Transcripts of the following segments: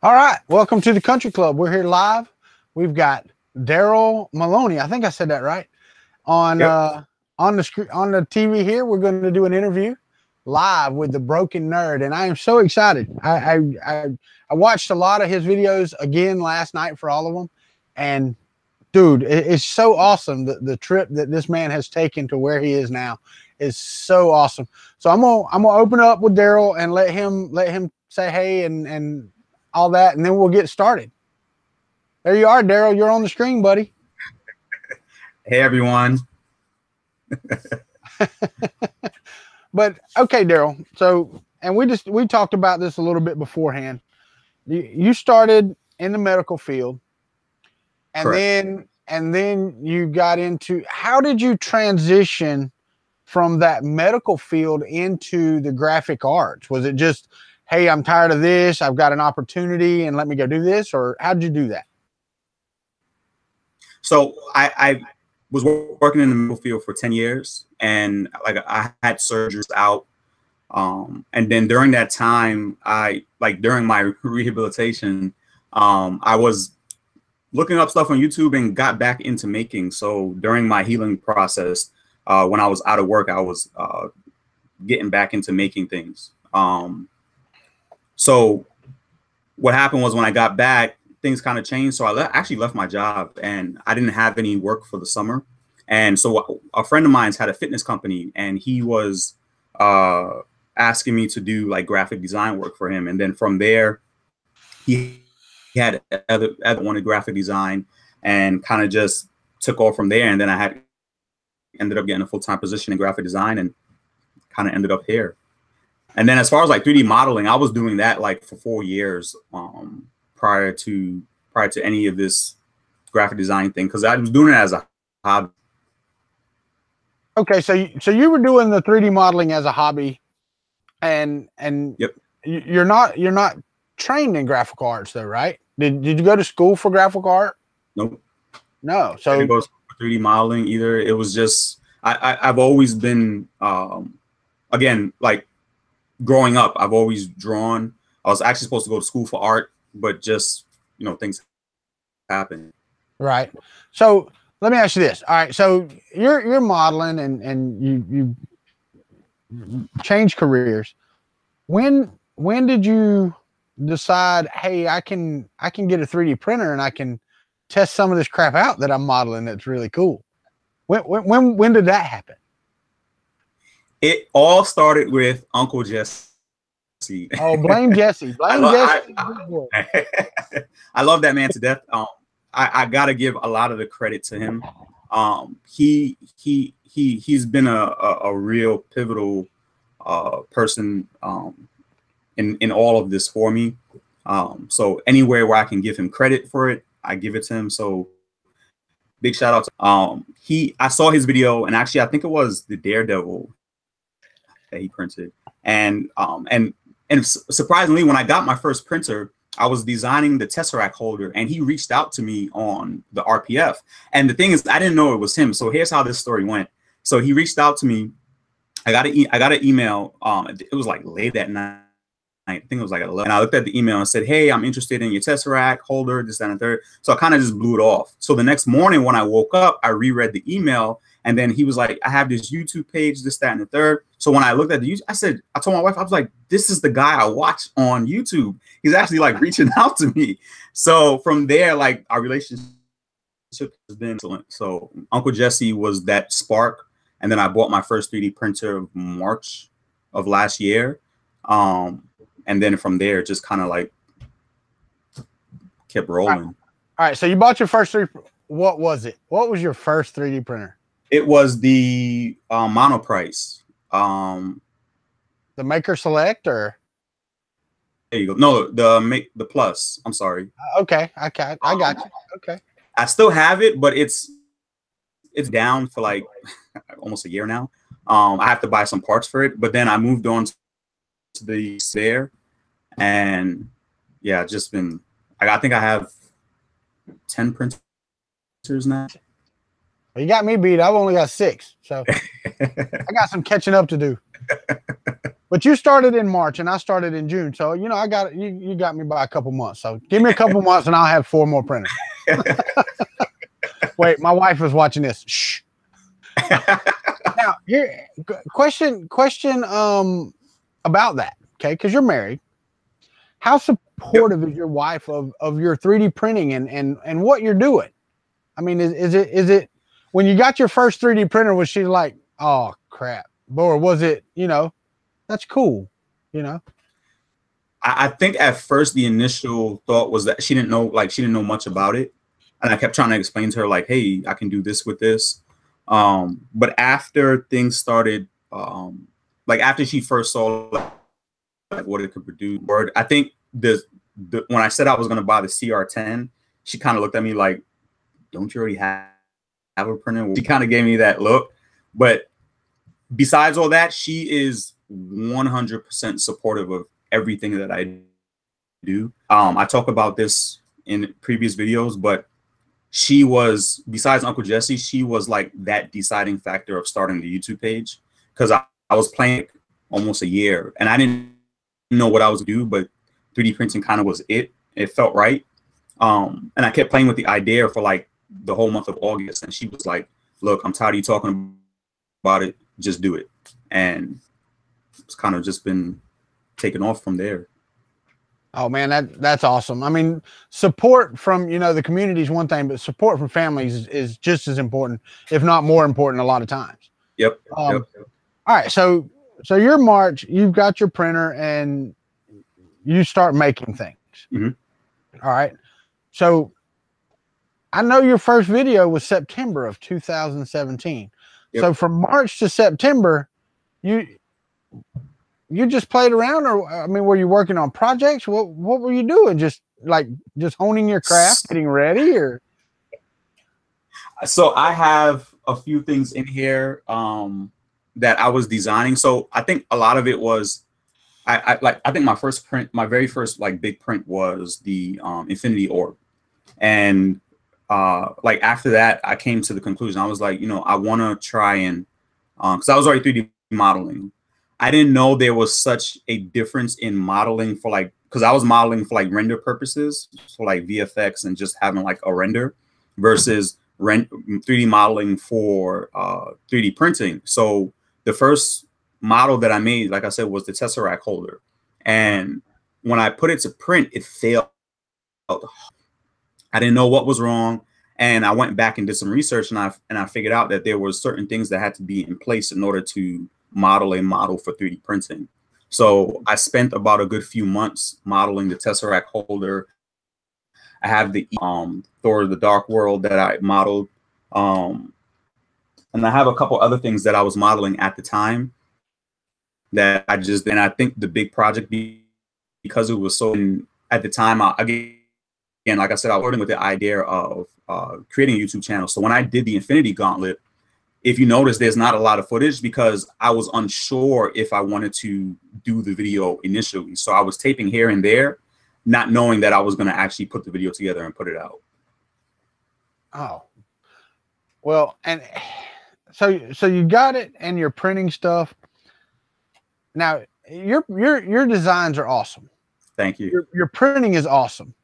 All right, welcome to the Country Club. We're here live. We've got Darrell Maloney. I think I said that right. On Yep. on the TV here, we're going to do an interview live with the Broken Nerd, and I am so excited. I watched a lot of his videos again last night for all of them, and dude, it's so awesome. The trip that this man has taken to where he is now is so awesome. So I'm gonna open up with Darrell and let him say hey and all that, and then we'll get started. There you are, Darrell. You're on the screen, buddy. Hey, everyone. But okay, Darrell. So, and we talked about this a little bit beforehand. You started in the medical field, and Correct. then you got into. How did you transition from that medical field into the graphic arts? Was it just, hey, I'm tired of this, I've got an opportunity, and let me go do this, or how did you do that? So I was working in the medical field for 10 years, and like I had surgeries out. And then during that time, during my rehabilitation, I was looking up stuff on YouTube and got back into making. So during my healing process, when I was out of work, I was getting back into making things. So what happened was when I got back, things kind of changed. So I actually left my job, and I didn't have any work for the summer. And so a friend of mine's had a fitness company, and he was asking me to do like graphic design work for him. And then from there, he had other wanted graphic design, and kind of just took off from there. And then I ended up getting a full-time position in graphic design, and kind of ended up here. And then as far as like 3D modeling, I was doing that like for 4 years prior to any of this graphic design thing, because I was doing it as a hobby. Okay, so you were doing the 3D modeling as a hobby, and Yep. you're not trained in graphic arts though, right? Did you go to school for graphic art? Nope. No. I So didn't go to school for 3D modeling either. It was just I've always been again, like growing up, I've always drawn. I was actually supposed to go to school for art, but just things happen. right. So let me ask you this. All right. So you're modeling and you change careers. When did you decide, hey, I can get a 3D printer and I can test some of this crap out that I'm modeling that's really cool? When did that happen? It all started with Uncle Jesse. Oh, blame Jesse. I Blame love Jesse. I love that man to death. I gotta give a lot of the credit to him. He's been a real pivotal person in all of this for me. So anywhere where I can give him credit for it, I give it to him. So big shout out to I saw his video, and actually I think it was the Daredevil that he printed. And surprisingly, when I got my first printer, I was designing the Tesseract holder, and he reached out to me on the RPF. And the thing is, I didn't know it was him. So here's how this story went. So he reached out to me. I got an email. It was like late that night. I think it was like at 11. And I looked at the email and said, hey, I'm interested in your Tesseract holder, this, that, and third. So I kind of just blew it off. So the next morning when I woke up, I reread the email. And then he was like, I have this YouTube page, this, that, and the third. So when I looked at the YouTube, I told my wife, I was like, this is the guy I watch on YouTube. He's actually like reaching out to me. So from there, like our relationship has been excellent. So Uncle Jesse was that spark. And then I bought my first 3D printer March of last year. And then from there, just kind of like kept rolling. All right. So you bought your first 3D. What was it? What was your first 3D printer? It was the Monoprice. The Maker Select, or there you go. No, the Plus. I'm sorry. Okay, I got you. Okay. I still have it, but it's down for like almost a year now. I have to buy some parts for it, but then I moved on to the Spare, and yeah, just been. I think I have 10 printers now. You got me beat. I've only got 6, so I got some catching up to do. But you started in March and I started in June. So, you know, I got you, you got me by a couple months. So give me a couple months and I'll have 4 more printers. Wait, my wife is watching this. Shh. Now, here, question about that, okay? Because you're married. How supportive is your wife of your 3D printing and what you're doing? I mean, is it when you got your first 3D printer, was she like, oh crap, or was it, you know, that's cool, you know? I think at first the initial thought was that she didn't know much about it, and I kept trying to explain to her like, hey, I can do this with this. But after things started, like after she first saw like what it could produce, I think when I said I was going to buy the CR10, she kind of looked at me like, don't you already have a printer? She kind of gave me that look. But besides all that, she is 100% supportive of everything that I do. I talk about this in previous videos, but she was, besides Uncle Jesse, she was like that deciding factor of starting the YouTube page, because I was playing almost a year and I didn't know what I was doing, but 3D printing kind of was it. It felt right. And I kept playing with the idea for like the whole month of August, and she was like, look, I'm tired of you talking about it, just do it. And it's kind of just been taken off from there. Oh man, that's awesome. I mean, support from, you know, the community is one thing, but support from families is just as important, if not more important, a lot of times. Yep. All right, so you're March, you've got your printer and you start making things. Mm-hmm. All right, so I know your first video was September of 2017. Yep. So from March to September, you just played around, or I mean, were you working on projects? What were you doing? Just honing your craft, getting ready, or? So I have a few things in here that I was designing. So I think a lot of it was, I think my first print, my very first like big print was the Infinity Orb, and like after that, I came to the conclusion. I was like, you know, I want to try and because I was already 3D modeling. I didn't know there was such a difference in modeling for like, because I was modeling for like render purposes, for like VFX and just having like a render, versus 3D modeling for 3D printing. So the first model that I made, like I said, was the Tesseract holder. And when I put it to print, it failed. I didn't know what was wrong. And I went back and did some research, and I figured out that there were certain things that had to be in place in order to model a model for 3D printing. So I spent about a good few months modeling the Tesseract holder. I have the Thor the Dark World that I modeled. And I have a couple other things that I was modeling at the time that and I think the big project, because it was so, at the time, again, like I said, I was working with the idea of creating a YouTube channel. So when I did the Infinity Gauntlet, if you notice, there's not a lot of footage because I was unsure if I wanted to do the video initially. So I was taping here and there, not knowing that I was going to actually put the video together and put it out. Oh, well, and so you got it, and you're printing stuff. Now your designs are awesome. Thank you. Your printing is awesome.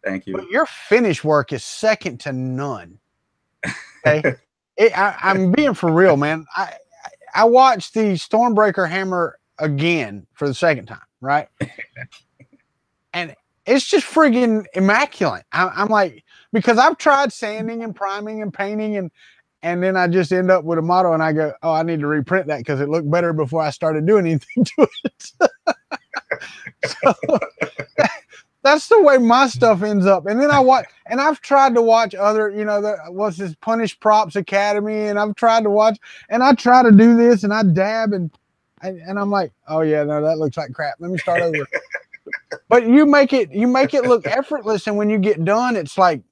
Thank you. But your finish work is second to none. Okay. I'm being for real, man. I watched the Stormbreaker hammer again for the second time, right? And it's just friggin' immaculate. I'm like, because I've tried sanding and priming and painting, and then I just end up with a model and I go, oh, I need to reprint that because it looked better before I started doing anything to it. So, that's the way my stuff ends up. And then and I've tried to watch other, you know, what's this Punish Props Academy, and I've tried to watch, and I try to do this, and I dab, and I'm like, oh yeah, no, that looks like crap. Let me start over. But you make it look effortless, and when you get done, it's like,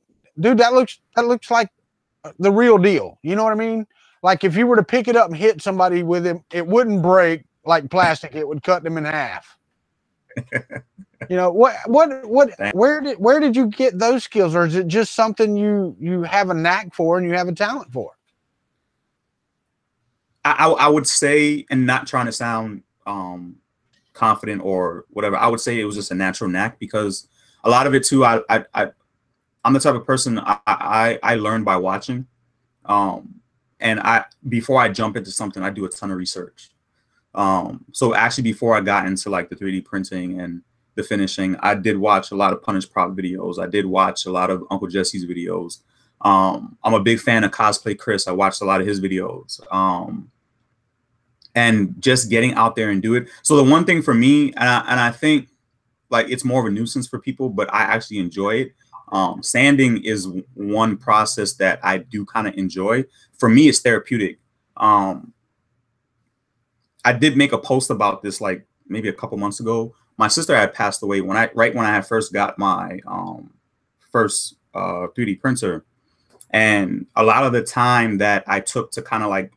dude, that looks like the real deal. You know what I mean? Like if you were to pick it up and hit somebody with it, it wouldn't break like plastic. It would cut them in half. You know, where did you get those skills, or is it just something you have a knack for and you have a talent for? I would say, and not trying to sound confident or whatever. I would say it was just a natural knack, because a lot of it too, I'm the type of person I learn by watching. And before I jump into something, I do a ton of research. So actually before I got into like the 3D printing and the finishing, I did watch a lot of Punish Prop videos. I did watch a lot of Uncle Jesse's videos. I'm a big fan of Cosplay Chris. I watched a lot of his videos. And just getting out there and do it. So the one thing for me, and I think like it's more of a nuisance for people, but I actually enjoy it. Sanding is one process that I do kind of enjoy. For me, it's therapeutic. I did make a post about this like maybe a couple months ago. My sister had passed away right when I had first got my first 3D printer, and a lot of the time that I took to kind of like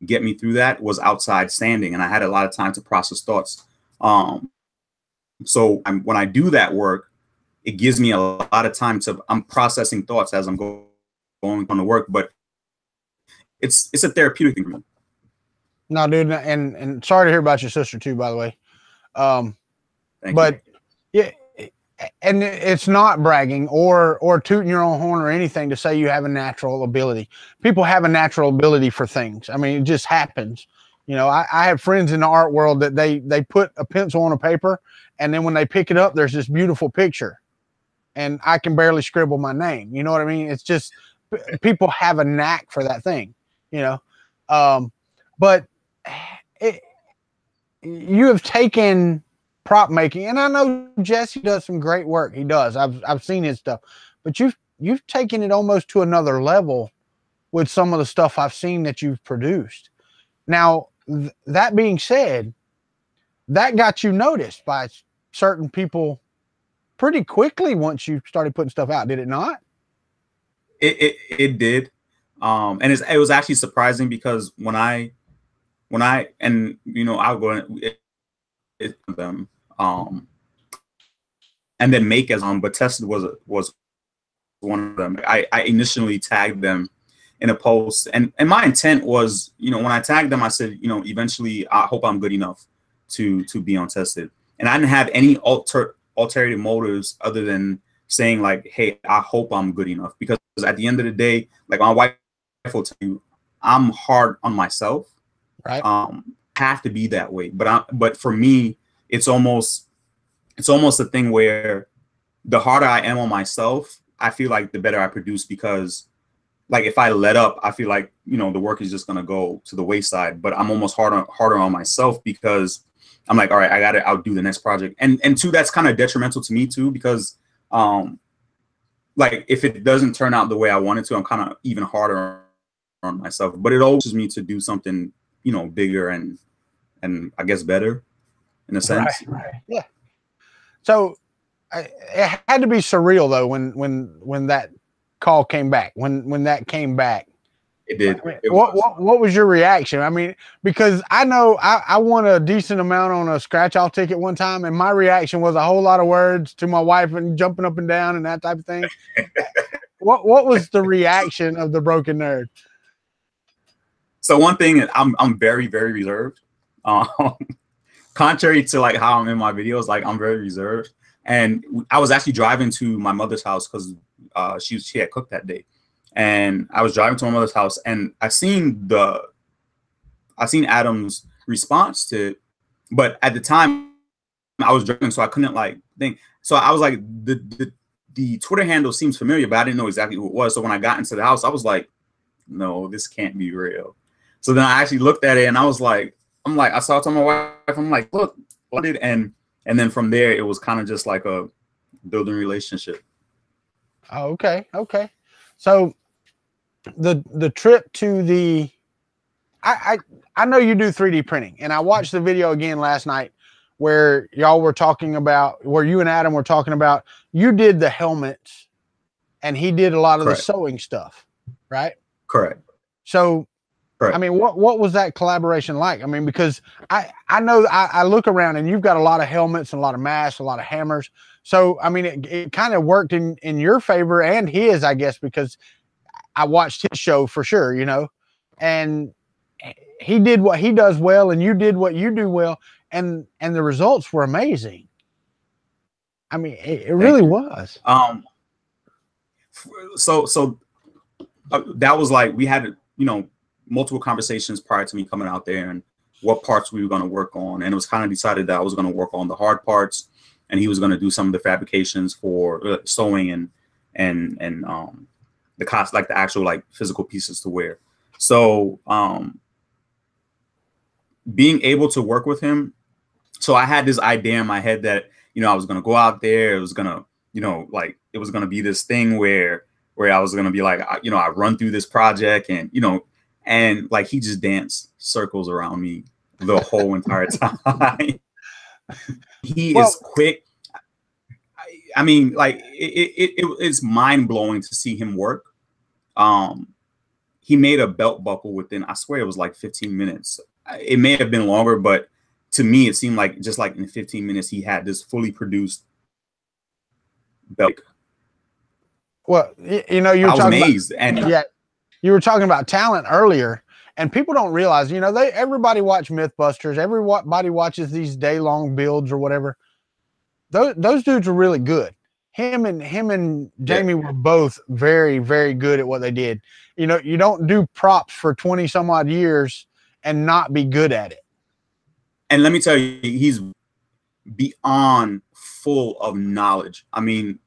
get me through that was outside sanding, and I had a lot of time to process thoughts. So when I do that work, it gives me a lot of time I'm processing thoughts as I'm going on to work, but it's a therapeutic thing for me. No, dude, and sorry to hear about your sister too, by the way. But yeah, and it's not bragging or tooting your own horn or anything to say you have a natural ability. People have a natural ability for things. I mean, it just happens. You know, I have friends in the art world that they put a pencil on a paper, and then when they pick it up, there's this beautiful picture, and I can barely scribble my name. You know what I mean? It's just people have a knack for that thing, you know. But you have taken prop making, and I know Jesse does some great work. He does. I've seen his stuff, but you've taken it almost to another level with some of the stuff I've seen that you've produced. Now, that being said, that got you noticed by certain people pretty quickly once you started putting stuff out, did it not? It did. And it was actually surprising, because when I and you know, I'll go in them and then make as but Tested was one of them. I initially tagged them in a post, and my intent was, you know, when I tagged them, I said, you know, eventually I hope I'm good enough to be on Tested, and I didn't have any ulterior motives other than saying like, hey, I hope I'm good enough, because at the end of the day, like my wife will tell you, I'm hard on myself. Right. Have to be that way, but for me, it's almost a thing where the harder I am on myself, I feel like the better I produce, because like if I let up, I feel like, you know, the work is just gonna go to the wayside. But I'm almost harder on myself, because I'm like, all right, I gotta outdo the next project, and two, that's kind of detrimental to me too, because like if it doesn't turn out the way I want it to, I'm kind of even harder on myself. But it always me to do something, you know, bigger and I guess better in a sense. Right. Yeah. So it had to be surreal though when that call came back, when that came back. It did. I mean, what was your reaction? I mean, because I know I won a decent amount on a scratch off ticket one time, and my reaction was a whole lot of words to my wife and jumping up and down and that type of thing. What was the reaction of the Broken Nerd? So one thing, I'm very, very reserved. Contrary to like how I'm in my videos, like I'm very reserved. And I was actually driving to my mother's house because she had cooked that day, and I was driving to my mother's house, and I seen Adam's response to it, but at the time I was driving, so I couldn't like think. So I was like, the Twitter handle seems familiar, but I didn't know exactly who it was. So when I got into the house, I was like, no, this can't be real. So then I actually looked at it, and I was like, I saw it to my wife. I'm like, look, what did, and then from there, it was kind of just like a building relationship. Oh, okay. So the trip to the, I know you do 3D printing, and I watched the video again last night where y'all were talking about, where you and Adam were talking about, you did the helmets and he did a lot of Correct. the sewing stuff, right? Correct. So, Correct. I mean, what was that collaboration like? I mean, because I know I look around and you've got a lot of helmets and a lot of masks, a lot of hammers. So, I mean, it kind of worked in your favor and his, I guess, because I watched his show for sure, you know, and he did what he does well, and you did what you do well. and the results were amazing. I mean, it Thank really you. was. So that was like, we had, you know, multiple conversations prior to me coming out there and what parts we were going to work on. And it was kind of decided that I was going to work on the hard parts and he was going to do some of the fabrications for sewing and the cost, like the actual like physical pieces to wear. So being able to work with him. So I had this idea in my head that, you know, I was going to go out there. It was going to, you know, like it was going to be this thing where I was going to be like, you know, I run through this project and, you know, and like he just danced circles around me the whole entire time. He is quick. I mean, like it's mind blowing to see him work. He made a belt buckle within, I swear it was like 15 minutes. It may have been longer, but to me, it seemed like just like in 15 minutes, he had this fully produced belt. Well, you know, you were talking amazed. you were talking about talent earlier, and people don't realize, you know, everybody watch Mythbusters, everybody watches these day-long builds or whatever. Those dudes are really good. Him and Jamie were both very, very good at what they did. You know, you don't do props for 20 some odd years and not be good at it. And let me tell you, he's beyond full of knowledge. I mean,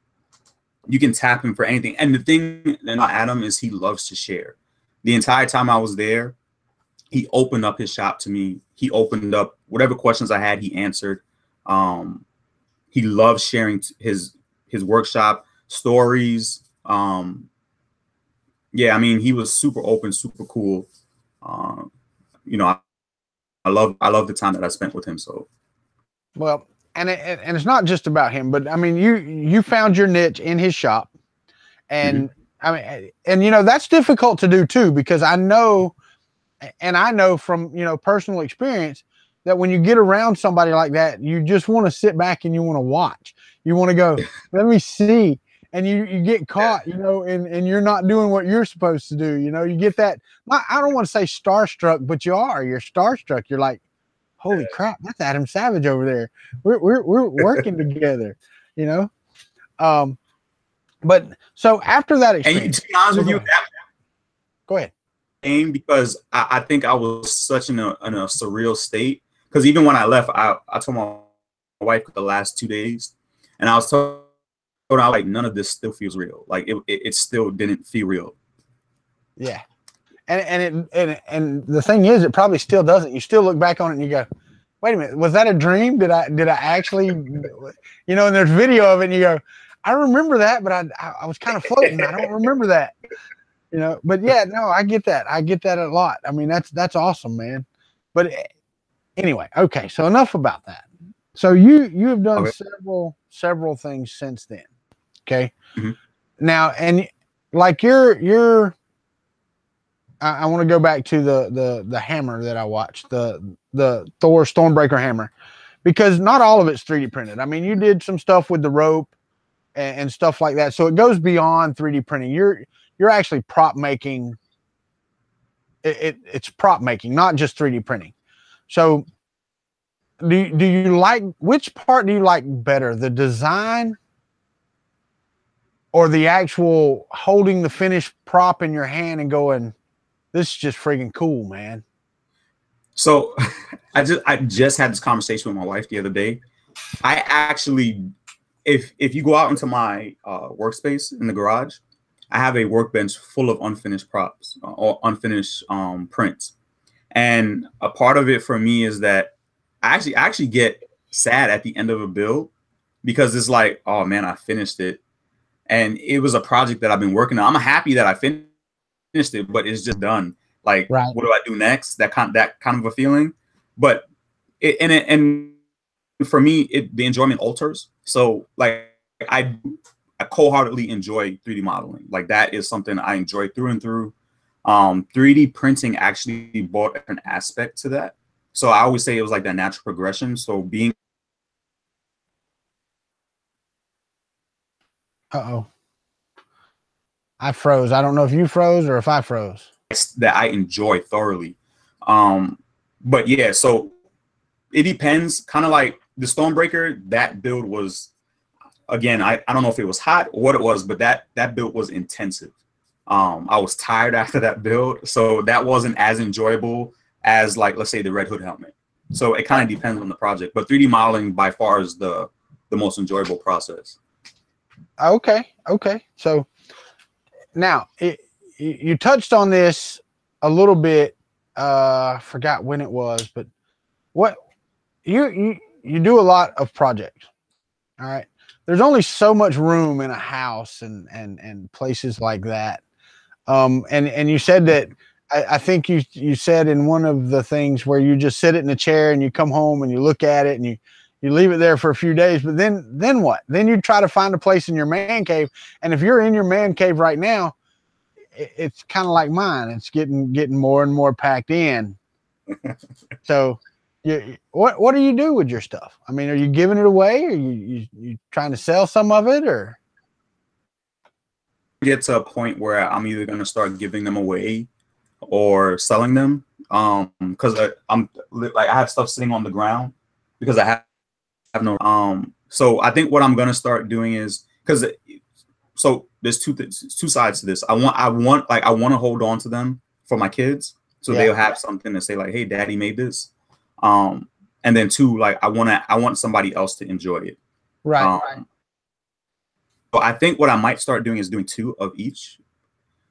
you can tap him for anything. And the thing about Adam is he loves to share. The entire time I was there, he opened up his shop to me. He opened up whatever questions I had, he answered. He loves sharing his workshop stories. Yeah, I mean, he was super open, super cool. You know, I love the time that I spent with him. So, well, and it's not just about him, but I mean, you found your niche in his shop, and I mean, and you know, that's difficult to do too, because I know from, you know, personal experience that when you get around somebody like that, you just want to sit back and you want to watch. You want to go, let me see. And you get caught, you know, and you're not doing what you're supposed to do. You know, you get that, I don't want to say starstruck, but you're starstruck. You're like, holy crap, that's Adam Savage over there. We're working together, you know? But so after that experience, and to be honest with you, go ahead. Because I think I was such in a surreal state. Because even when I left, I told my wife the last 2 days, and I was told, like, none of this still feels real. Like it still didn't feel real. Yeah. And the thing is, it probably still doesn't. You still look back on it and you go, wait a minute, was that a dream? Did I actually, you know, and there's video of it and you go, I remember that, but I was kind of floating. I don't remember that, you know, but yeah, no, I get that. I get that a lot. I mean, that's awesome, man. But anyway, okay. So enough about that. So you have done several things since then. Okay. Now, and like I want to go back to the hammer that I watched, the Thor Stormbreaker hammer, because not all of it's 3D printed. I mean, you did some stuff with the rope and stuff like that. So it goes beyond 3D printing. You're actually prop making. It's prop making, not just 3D printing. So do you like, which part do you like better, the design or the actual holding the finished prop in your hand and going, this is just freaking cool, man? So I just had this conversation with my wife the other day. I actually, if you go out into my workspace in the garage, I have a workbench full of unfinished props or unfinished prints. And a part of it for me is that I actually get sad at the end of a build, because it's like, oh man, I finished it. And it was a project that I've been working on. I'm happy that I finished it, but it's just done. Like, what do I do next? That kind of a feeling. But and for me, the enjoyment alters. So like I wholeheartedly enjoy 3D modeling. Like that is something I enjoy through and through. 3D printing actually brought an aspect to that. So I always say it was like that natural progression. So being I froze. I don't know if you froze or if I froze. that I enjoy thoroughly. But yeah, so it depends. Kind of like the Stormbreaker, that build was, again, I don't know if it was hot or what it was, but that build was intensive. I was tired after that build, so that wasn't as enjoyable as, like, let's say the Red Hood helmet. So it kind of depends on the project, but 3D modeling by far is the most enjoyable process. Okay. So now you touched on this a little bit. I forgot when it was, but what you do a lot of projects. All right. There's only so much room in a house and places like that. And you said that, I think you said in one of the things where you just sit it in a chair and you come home and you look at it and you leave it there for a few days, but then what? Then you try to find a place in your man cave. And if you're in your man cave right now, it's kind of like mine. It's getting more and more packed in. So what do you do with your stuff? I mean, are you giving it away? Or you trying to sell some of it, or get to a point where I'm either going to start giving them away or selling them? Because I'm like, I have stuff sitting on the ground because I have no. So I think what I'm going to start doing is, because so there's two sides to this. I want to hold on to them for my kids, so they'll have something to say, like, hey, daddy made this. And then two, like, I want somebody else to enjoy it. Right. So I think what I might start doing is doing 2 of each.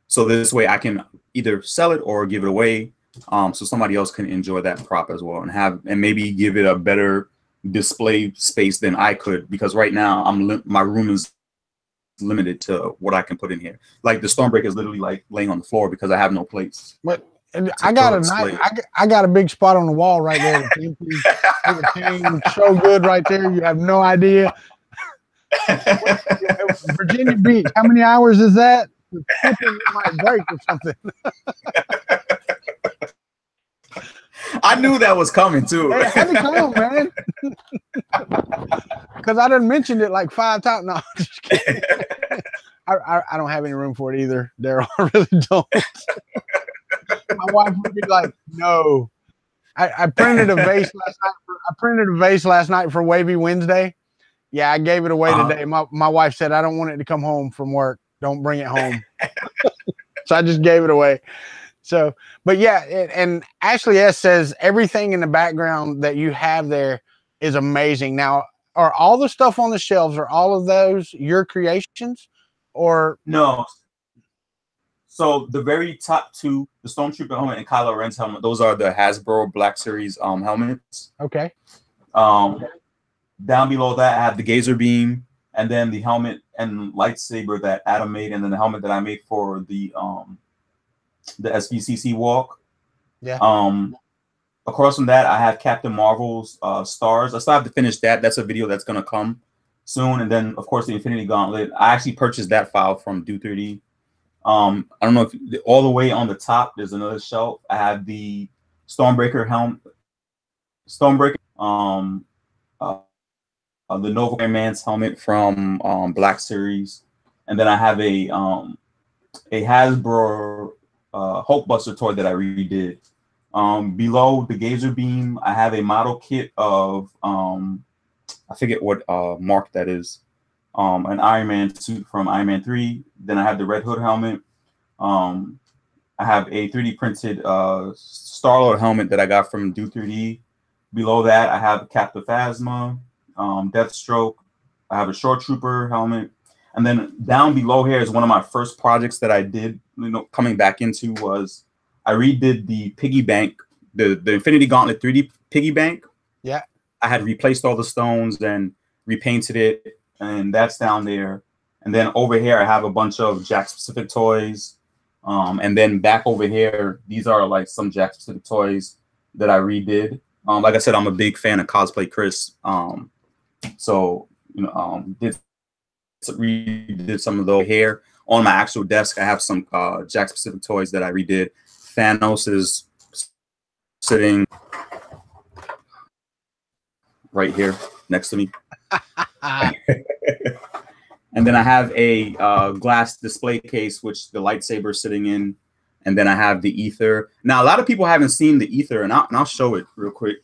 So this way I can either sell it or give it away. So somebody else can enjoy that prop as well and maybe give it a better display space than I could, because right now my room is limited to what I can put in here. Like the Stormbreaker is literally like laying on the floor because I have no place. But I got I got a big spot on the wall right there. So good right there. You have no idea. Virginia Beach. How many hours is that? It might break or something. I knew that was coming too. Hey, had to come, man. Because I done mentioned it like 5 times. No, I'm just kidding. I don't have any room for it either, Darrell. I really don't. My wife would be like, "No." I printed a vase last night. I printed a vase last night for Wavy Wednesday. Yeah, I gave it away today. My wife said, "I don't want it to come home from work. Don't bring it home." So I just gave it away. So, but yeah, and Ashley S says everything in the background that you have there is amazing. Now, are all the stuff on the shelves, are all of those your creations, or no? So the very top 2, the Stormtrooper helmet and Kylo Ren's helmet, those are the Hasbro Black Series helmets. Okay. Down below that, I have the Gazer Beam, and then the helmet and lightsaber that Adam made, and then the helmet that I made for the SVCC walk. Yeah. Across from that, I have Captain Marvel's stars. I still have to finish that. That's a video that's gonna come soon. And then, of course, the Infinity Gauntlet. I actually purchased that file from Do 3D. I don't know if all the way on the top there's another shelf. I have the Stormbreaker helmet, the Nova Man's helmet from Black Series, and then I have a Hasbro Hulkbuster toy that I redid. Below the Gazer Beam, I have a model kit of I forget what mark that is. An Iron Man suit from Iron Man 3. Then I have the Red Hood helmet. I have a 3D printed Star-Lord helmet that I got from Do 3D. Below that, I have Captain Phasma, Deathstroke. I have a Short Trooper helmet. And then down below here is one of my first projects that I did, coming back into, was I redid the piggy bank, the Infinity Gauntlet 3D piggy bank. Yeah. I had replaced all the stones and repainted it, and that's down there. And then over here, I have a bunch of Jack specific toys. And then back over here, these are like some Jack specific toys that I redid. Like I said, I'm a big fan of Cosplay Chris. So, redid some of those here. On my actual desk, I have some Jack specific toys that I redid. Thanos is sitting right here next to me. And then I have a glass display case, which the lightsaber is sitting in. And then I have the ether. Now, a lot of people haven't seen the ether, and I'll show it real quick.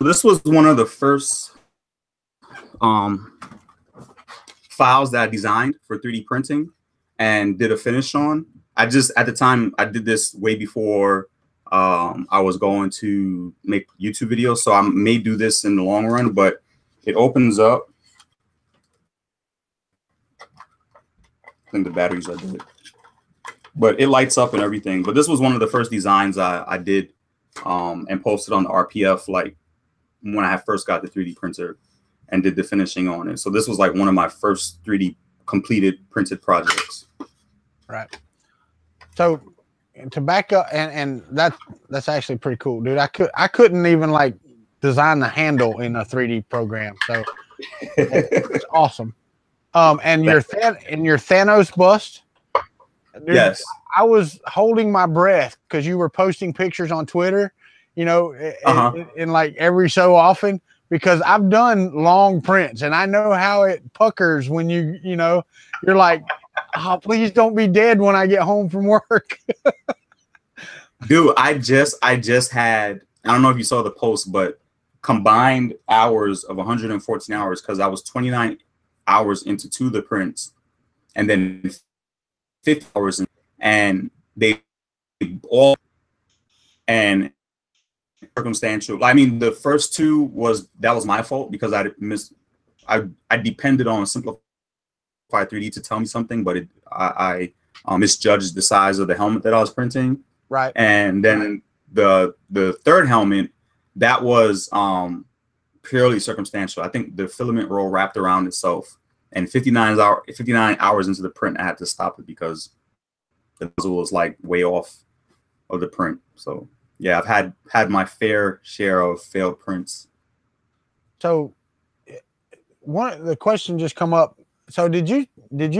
This was one of the first files that I designed for 3D printing and did a finish on. At the time, I did this way before I was going to make YouTube videos. So I may do this in the long run, but it opens up. I think the batteries are dead, but it lights up and everything. But this was one of the first designs I did and posted on the RPF, like when I first got the 3D printer and did the finishing on it. So this was like one of my first 3D completed printed projects. Right. So to back up, and that's actually pretty cool, dude. I couldn't even like design the handle in a 3D program. So it's awesome. And your Thanos bust, dude, yes, I was holding my breath because you were posting pictures on Twitter, you know, in like every so often, because I've done long prints and I know how it puckers when you know, you're like, oh, please don't be dead when I get home from work. Dude, I just had, I don't know if you saw the post, but combined hours of 114 hours, because I was 29 hours into 2 of the prints and then 50 hours in, and they all, and circumstantial. I mean, the first 2 was my fault because I depended on Simplify 3D to tell me something, but I misjudged the size of the helmet that I was printing. Right. And then the third helmet, that was purely circumstantial. I think the filament roll wrapped around itself, and 59 hours into the print, I had to stop it because the bezel was like way off of the print. So yeah, I've had my fair share of failed prints. So the question just come up. So did you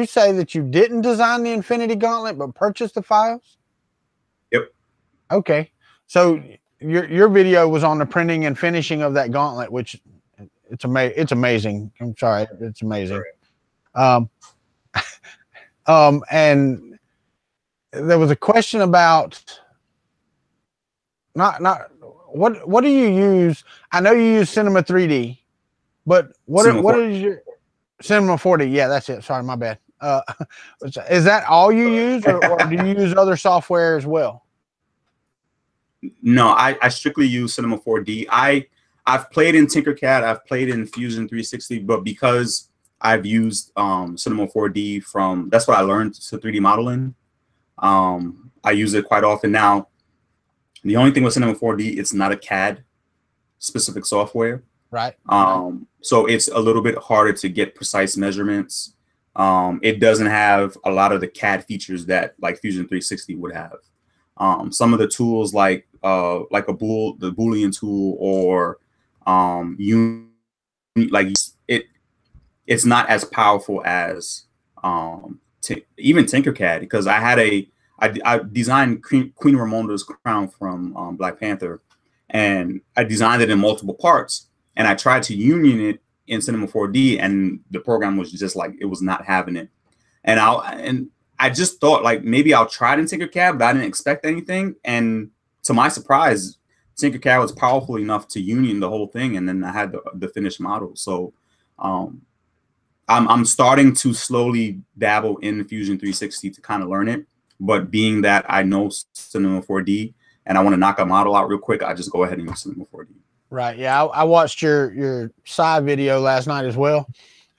say that you didn't design the Infinity Gauntlet but purchased the files? Yep. Okay. So your video was on the printing and finishing of that gauntlet, which it's amazing. I'm sorry, it's amazing. And there was a question about not what do you use? I know you use Cinema 3D, but what is your Cinema 4D? Yeah, that's it. Sorry, my bad. Is that all you use, or do you use other software as well? No, I strictly use Cinema 4D. I've played in Tinkercad, I've played in Fusion 360, but because I've used Cinema 4D that's what I learned to 3D modeling. I use it quite often now. The only thing with Cinema 4D, it's not a CAD specific software. Right. So it's a little bit harder to get precise measurements. It doesn't have a lot of the CAD features that like Fusion 360 would have. Some of the tools like the Boolean tool or it's not as powerful as even Tinkercad, because I designed Queen Ramonda's crown from Black Panther, and I designed it in multiple parts, and I tried to union it in Cinema 4D, and the program was just like, it was not having it. And I just thought like maybe I'll try it in Tinkercad, but I didn't expect anything. And to my surprise, Tinkercad was powerful enough to union the whole thing, and then I had the finished model. So I'm starting to slowly dabble in Fusion 360 to kind of learn it. But being that I know Cinema 4D and I want to knock a model out real quick, I just go ahead and use Cinema 4D. Right. Yeah, I watched your side video last night as well.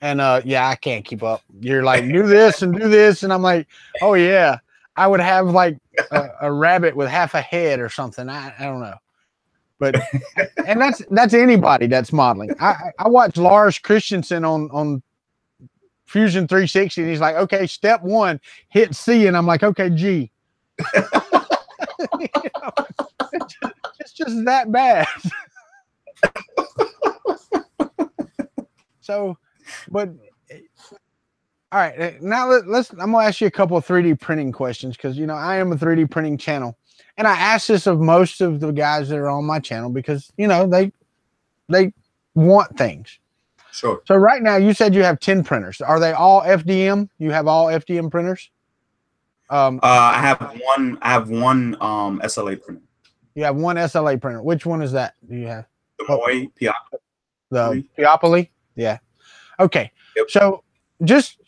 And yeah, I can't keep up. You're like, do this and do this. And I'm like, oh yeah, I would have like a rabbit with half a head or something. I don't know. But and that's anybody that's modeling. I watched Lars Christensen on Fusion 360, and he's like, okay, step 1, hit C, and I'm like, okay, G. You know, it's just that bad. So, but all right, now I'm gonna ask you a couple of 3D printing questions, because you know I am a 3D printing channel, and I ask this of most of the guys that are on my channel because you know they want things. Sure. So right now you said you have 10 printers. Are they all FDM? You have all FDM printers? I have one SLA printer. You have one SLA printer. Which one is that? Do you have? Illinois, the Piopoly. Yeah. Okay. Yep. So just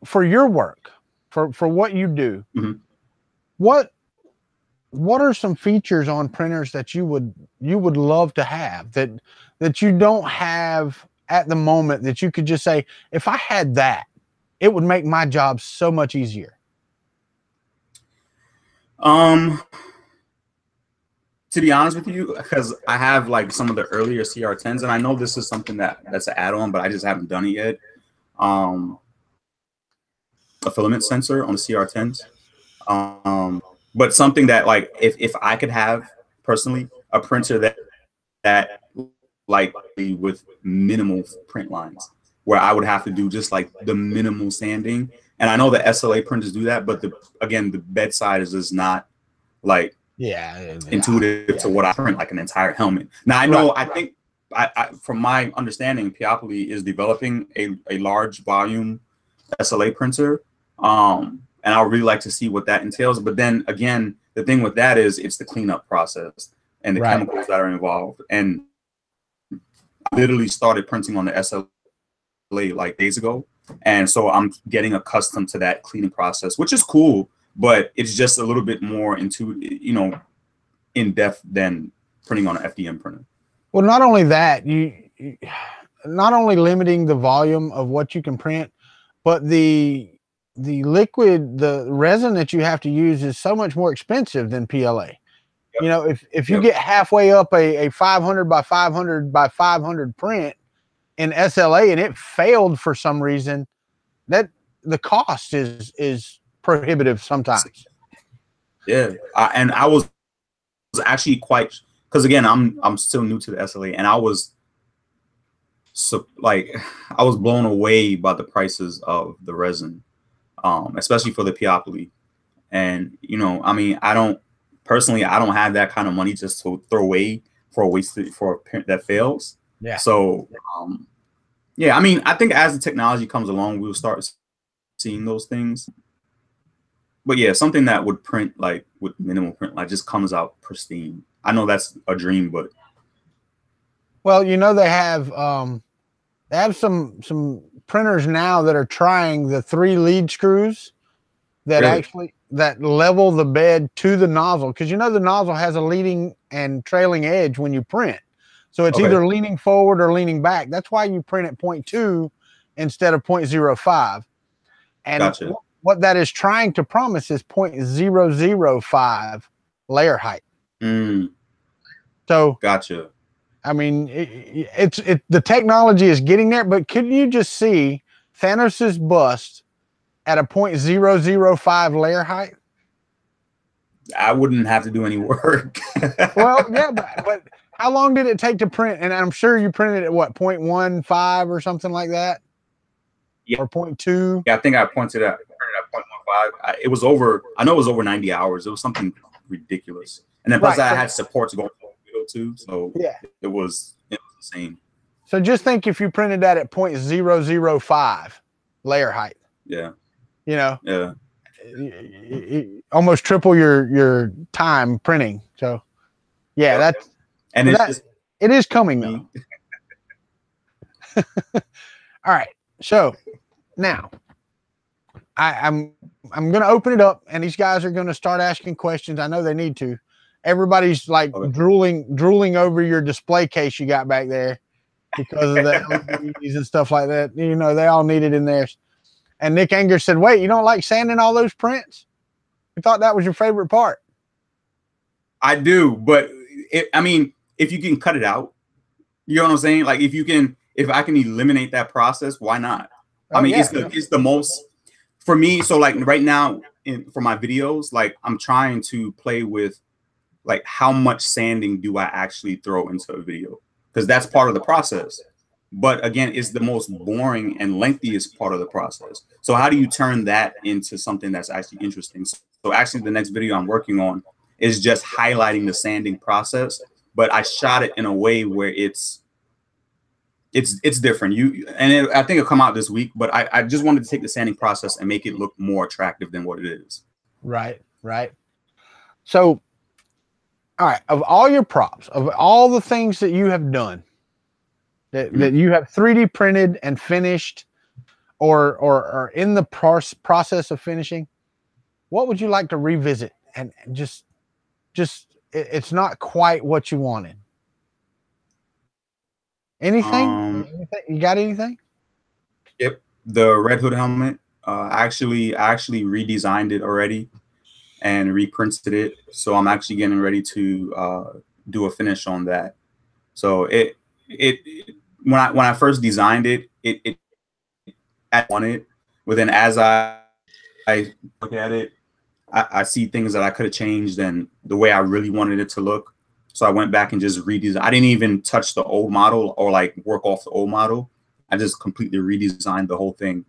for your work, for what you do, Mhm. what are some features on printers that you would love to have that you don't have at the moment, that you could just say, if I had that, it would make my job so much easier? To be honest with you, because I have like some of the earlier CR10s, and I know this is something that's an add-on, but I just haven't done it yet. A filament sensor on the CR10s. But something that, like, if I could have personally a printer that like with minimal print lines, where I would have to do just like the minimal sanding. And I know the SLA printers do that, but again, the bedside is just not like intuitive to what I print, like an entire helmet. Now I know, I think from my understanding, Piopoly is developing a large volume SLA printer. And I would really like to see what that entails. But then again, the thing with that is it's the cleanup process and the chemicals that are involved. And I literally started printing on the SLA like days ago. And so I'm getting accustomed to that cleaning process, which is cool, but it's just a little bit more in depth than printing on an FDM printer. Well, not only that, you not only limiting the volume of what you can print, but the resin that you have to use is so much more expensive than PLA. Yep. You know, if you get halfway up a 500 by 500 by 500 print in SLA and it failed for some reason, that the cost is prohibitive sometimes. Yeah, and I was actually quite, because again, I'm still new to the SLA, and I was blown away by the prices of the resin. Especially for the Piopoly. And, I mean, I don't have that kind of money just to throw away for a print that fails. Yeah. So, yeah, I mean, I think as the technology comes along, we'll start seeing those things. But yeah, something that would print like with minimal print, like just comes out pristine. I know that's a dream, but. Well, they have some printers now that are trying the 3 lead screws that actually that level the bed to the nozzle, because the nozzle has a leading and trailing edge when you print, so it's either leaning forward or leaning back. That's why you print at 0.2 instead of 0.05. And what that is trying to promise is 0.005 layer height. So gotcha. I mean, the technology is getting there, but could you just see Thanos's bust at a 0.005 layer height? I wouldn't have to do any work. Well, yeah, but how long did it take to print? And I'm sure you printed at what, 0.15 or something like that? Yeah. Or 0.2? Yeah, I think I printed at 0.15. It was over, I know it was over 90 hours. It was something ridiculous. And then plus I had support to go too, so it was insane. So just think if you printed that at 0.005 layer height. Yeah. Almost triple your time printing. So yeah, it is coming though. All right. So now I'm gonna open it up and these guys are gonna start asking questions. I know they need to. Everybody's like drooling over your display case you got back there because of the LEDs and stuff like that. They all need it in theirs. And Nick Anger said, wait, you don't like sanding all those prints? You thought that was your favorite part? I do, but I mean, if you can cut it out, you know what I'm saying? Like if I can eliminate that process, why not? I mean, it's the most for me. So like right now for my videos, like I'm trying to play with like how much sanding do I actually throw into a video? Because that's part of the process. But again, it's the most boring and lengthiest part of the process. So how do you turn that into something that's actually interesting? So actually the next video I'm working on is just highlighting the sanding process, but I shot it in a way where it's different. I think it'll come out this week, but I just wanted to take the sanding process and make it look more attractive than what it is. Right. So All right, of all your props, of all the things that you have done, that you have 3D printed and finished, or in the process of finishing, what would you like to revisit and just it's not quite what you wanted? Anything? You got anything? Yep, the Red Hood helmet. I actually redesigned it already and reprinted it. So I'm actually getting ready to do a finish on that. So it when I first designed it, I wanted it, but then as I look at it, I see things that I could have changed and the way I really wanted it to look. So I went back and just redesigned. I didn't even touch the old model or like work off the old model. I just completely redesigned the whole thing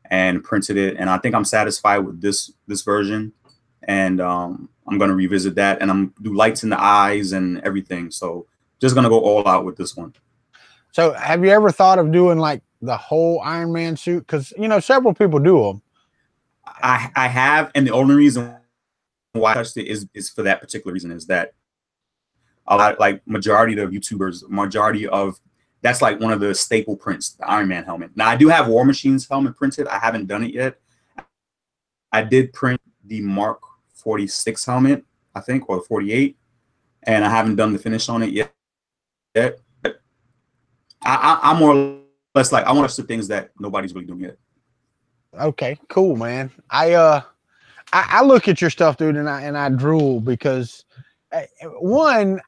and printed it. And I think I'm satisfied with this version. And I'm going to revisit that, and I'm do lights in the eyes and everything. So just going to go all out with this one. So have you ever thought of doing like the whole Iron Man suit? Because, you know, several people do them. I have, and the only reason why I touched it is for that particular reason, is that a lot, like majority of YouTubers, that's like one of the staple prints, the Iron Man helmet. Now I do have War Machine's helmet printed. I haven't done it yet. I did print the Mark 46 helmet, I think, or 48, and I haven't done the finish on it yet. But I'm more or less like, I want to see things that nobody's really doing yet. Okay, cool, man. I look at your stuff, dude, and I drool because one,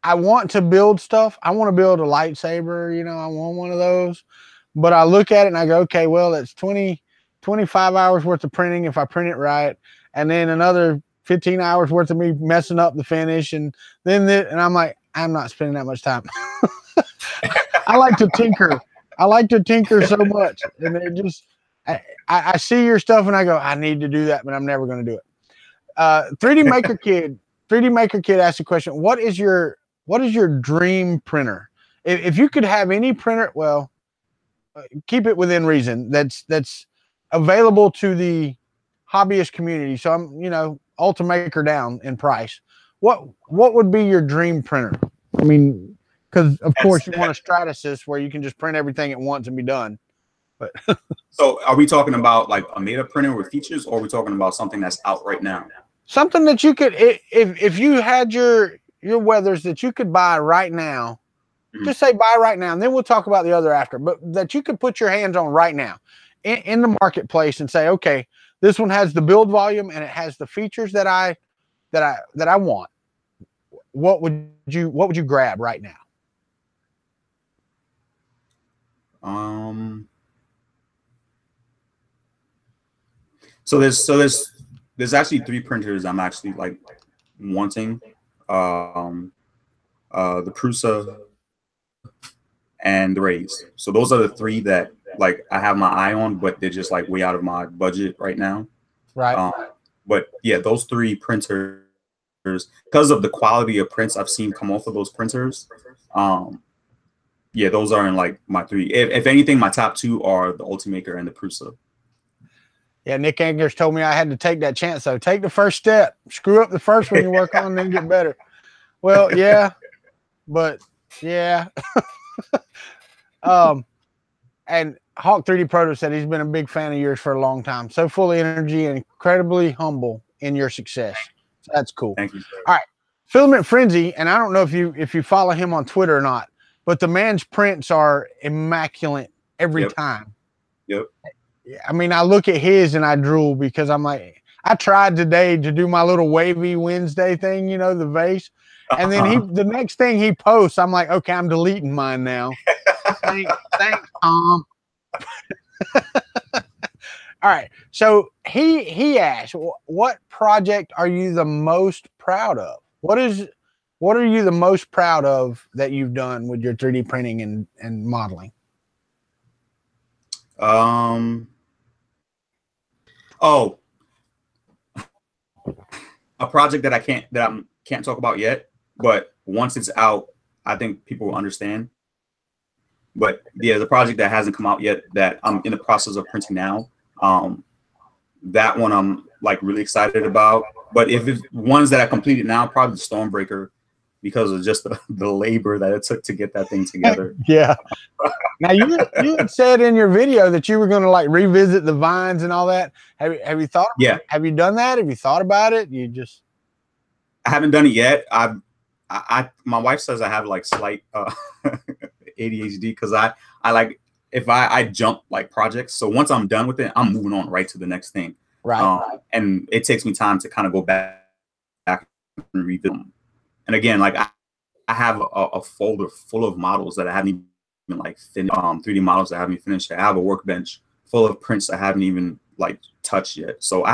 I want to build stuff. I want to build a lightsaber, you know, I want one of those. But I look at it and I go, okay, well, it's 25 hours worth of printing if I print it right, and then another 15 hours worth of me messing up the finish, and then and I'm like, I'm not spending that much time. I like to tinker. I like to tinker so much, and it just I see your stuff and I go, I need to do that, but I'm never going to do it. 3D Maker Kid asked a question. What is your dream printer? If you could have any printer, well, keep it within reason. That's available to the hobbyist community. So I'm, you know, Ultimaker down in price. What would be your dream printer? I mean, because of course you want a Stratasys where you can just print everything at once and be done. But so are we talking about like a made-up printer with features, or are we talking about something that's out right now? Something that you could, if you had your Weathers that you could buy right now, just say buy right now, and then we'll talk about the other after, but that you could put your hands on right now in the marketplace and say, okay, this one has the build volume and it has the features that I want. What would you grab right now? So there's actually 3 printers I'm actually like wanting. The Prusa and the Rays. So those are the 3 that like I have my eye on, but they're just like way out of my budget right now. Right. But yeah, those 3 printers, because of the quality of prints I've seen come off of those printers, yeah, those are in like my 3. If anything, my top 2 are the Ultimaker and the Prusa. Yeah, Nick Angers told me I had to take that chance. So take the first step. Screw up the first one you work on, then get better. Well, yeah, but yeah. And Hawk 3D Proto said he's been a big fan of yours for a long time. So full of energy and incredibly humble in your success. So that's cool. Thank you, sir. All right. Filament Frenzy, and I don't know if you follow him on Twitter or not, but the man's prints are immaculate every time. Yep. I mean, I look at his and I drool because I'm like, I tried today to do my little wavy Wednesday thing, you know, the vase. And then the next thing he posts, I'm like, okay, I'm deleting mine now. Thanks, Tom. All right. So he asked, what project are you the most proud of? What are you the most proud of that you've done with your 3D printing and modeling? Oh, a project that I can't talk about yet, but once it's out, I think people will understand. But yeah, the project that hasn't come out yet that I'm in the process of printing now. That one I'm like really excited about. But if it's ones that I completed now, probably the Stormbreaker, because of just the labor that it took to get that thing together. Yeah. Now you had said in your video that you were going to like revisit the vines and all that. Have you thought? Yeah. Have you done that? Have you thought about it? I haven't done it yet. My wife says I have like slight ADHD because I like if I jump like projects. So once I'm done with it, I'm moving on right to the next thing. Right. And it takes me time to kind of go back and read them. And again, like I have a folder full of models that I haven't even like finished, 3D models that I haven't finished. I have a workbench full of prints I haven't even like touched yet. So I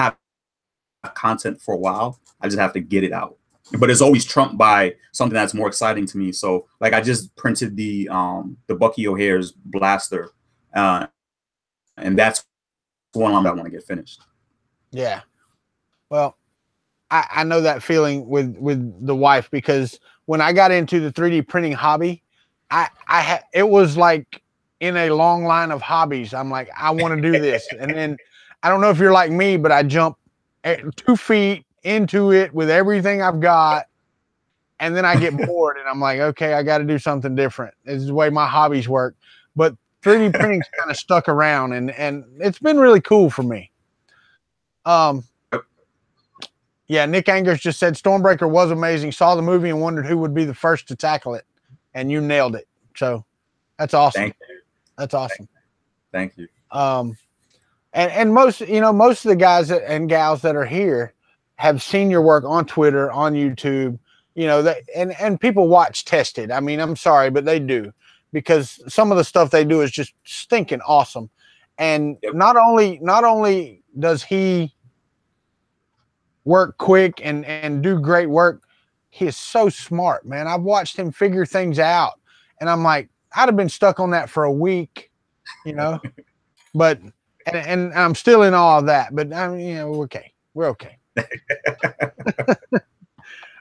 have content for a while. I just have to get it out. But it's always trumped by something that's more exciting to me. So like I just printed the Bucky O'Hare's blaster, and that's one I want to get finished. Yeah. Well, I know that feeling with the wife, because when I got into the 3D printing hobby, it was like in a long line of hobbies. I'm like, I want to do this. And then I don't know if you're like me, but I jump 2 feet into it with everything I've got. And then I get bored and I'm like, okay, I got to do something different. This is the way my hobbies work. But 3D printing's kind of stuck around and it's been really cool for me. Yeah, Nick Angers just said Stormbreaker was amazing. Saw the movie and wondered who would be the first to tackle it, and you nailed it. So that's awesome. Thank you. That's awesome. Thank you. And most of the guys and gals that are here have seen your work on Twitter, on YouTube. And people watch Tested. I mean, I'm sorry, but they do, because some of the stuff they do is just stinking awesome. And not only does he work quick and do great work, he is so smart, man. I've watched him figure things out, and I'm like, I'd have been stuck on that for a week, but and I'm still in awe of that. But I mean, okay, we're okay.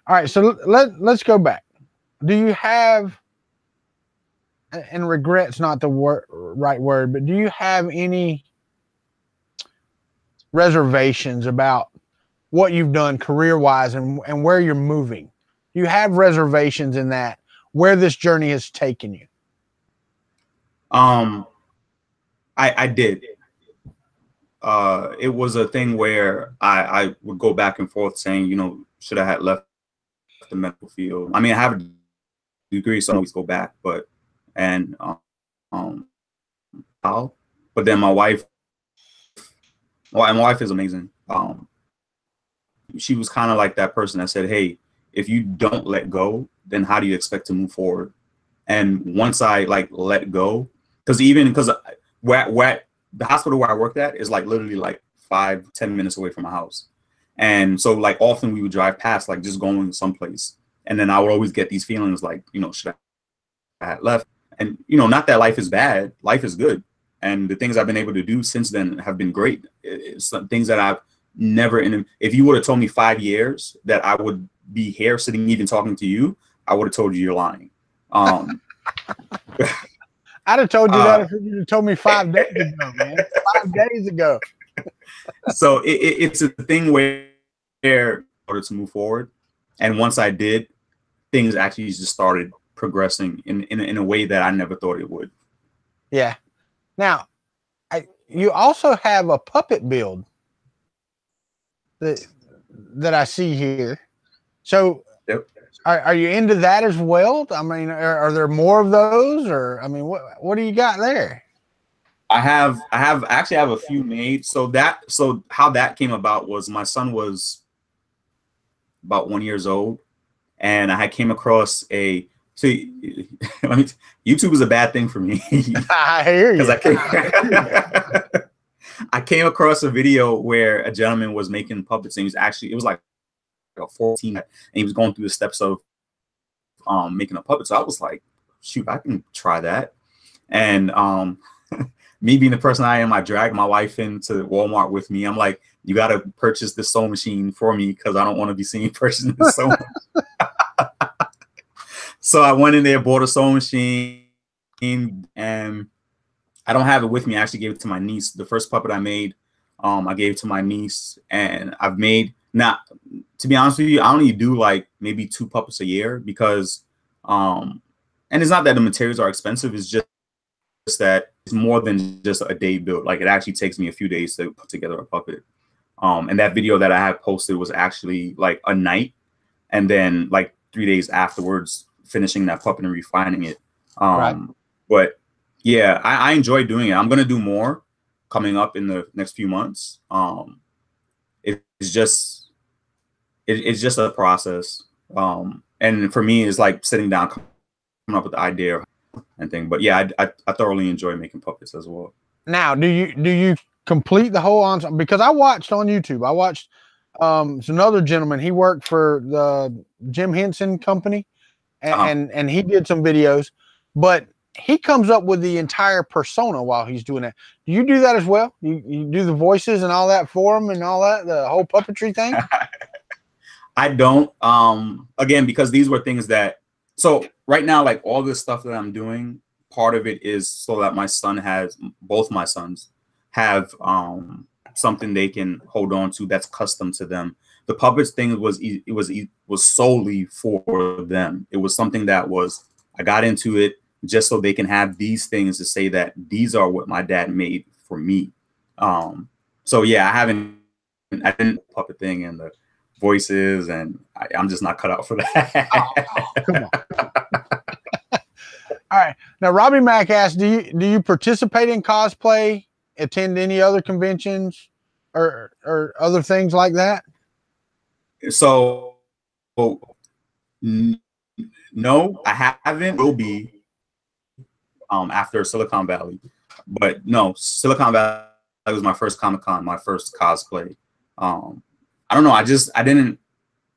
All right, so let's go back. Do you have, and regret's not the right word, but do you have any reservations about what you've done career-wise and where you're moving? Do you have reservations in that, where this journey has taken you? I did. It was a thing where I would go back and forth saying, should I have left the medical field? I mean, I have a degree, so I always go back, but then my wife is amazing. She was kind of like that person that said, hey, if you don't let go, then how do you expect to move forward? And once I like let go, because where the hospital where I worked at is like literally like 5-10 minutes away from my house. And so like often we would drive past, like just going someplace. And then I would always get these feelings like, should I have left? And, not that life is bad, life is good. And the things I've been able to do since then have been great. It's things that I've never, if you would have told me 5 years that I would be here sitting even talking to you, I would have told you you're lying. I'd have told you that if you told me 5 days ago, man. 5 days ago. So it's a thing where in order to move forward, and once I did, things actually just started progressing in a way that I never thought it would. Yeah. Now, you also have a puppet build that I see here. So yep. Are you into that as well? I mean, are there more of those, or I mean, what do you got there? I actually have a few made. So how that came about was my son was about 1 year old, and I came across YouTube is a bad thing for me. I hear you. I came across a video where a gentleman was making puppets, and it was like 14, and he was going through the steps of making a puppet. So I was like, shoot, I can try that. And me being the person I am, I dragged my wife into Walmart with me. I'm like, you got to purchase this sewing machine for me because I don't want to be seen purchasing this sewing. So I went in there, bought a sewing machine, and I don't have it with me. I actually gave it to my niece. The first puppet I made, I gave it to my niece, and I've made Now, to be honest with you, I only do like maybe 2 puppets a year because, and it's not that the materials are expensive. It's just that it's more than just a day build. Like, it actually takes me a few days to put together a puppet. And that video that I had posted was actually like a night, and then like 3 days afterwards, finishing that puppet and refining it. Right. But yeah, I enjoy doing it. I'm gonna do more coming up in the next few months. It's just a process. And for me, it's like sitting down, coming up with the idea and thing. But yeah, I thoroughly enjoy making puppets as well. Now, do you complete the whole ensemble? Because I watched on YouTube. I watched it's another gentleman. He worked for the Jim Henson company, and he did some videos, but he comes up with the entire persona while he's doing that. Do you do that as well? You do the voices and all that for him and all that, the whole puppetry thing? I don't. Again, because these were things that, so right now, like all this stuff that I'm doing, part of it is so that both my sons have something they can hold on to that's custom to them. The puppets thing was solely for them. It was something that I got into it just so they can have these things to say that these are what my dad made for me. So yeah, I didn't puppet thing and the voices, and I'm just not cut out for that. Oh, come on. All right. Now, Robbie Mack asked, do you participate in cosplay, attend any other conventions or other things like that? So, no, I haven't. Will be after Silicon Valley, but no, Silicon Valley was my first Comic-Con, my first cosplay. I don't know. I didn't.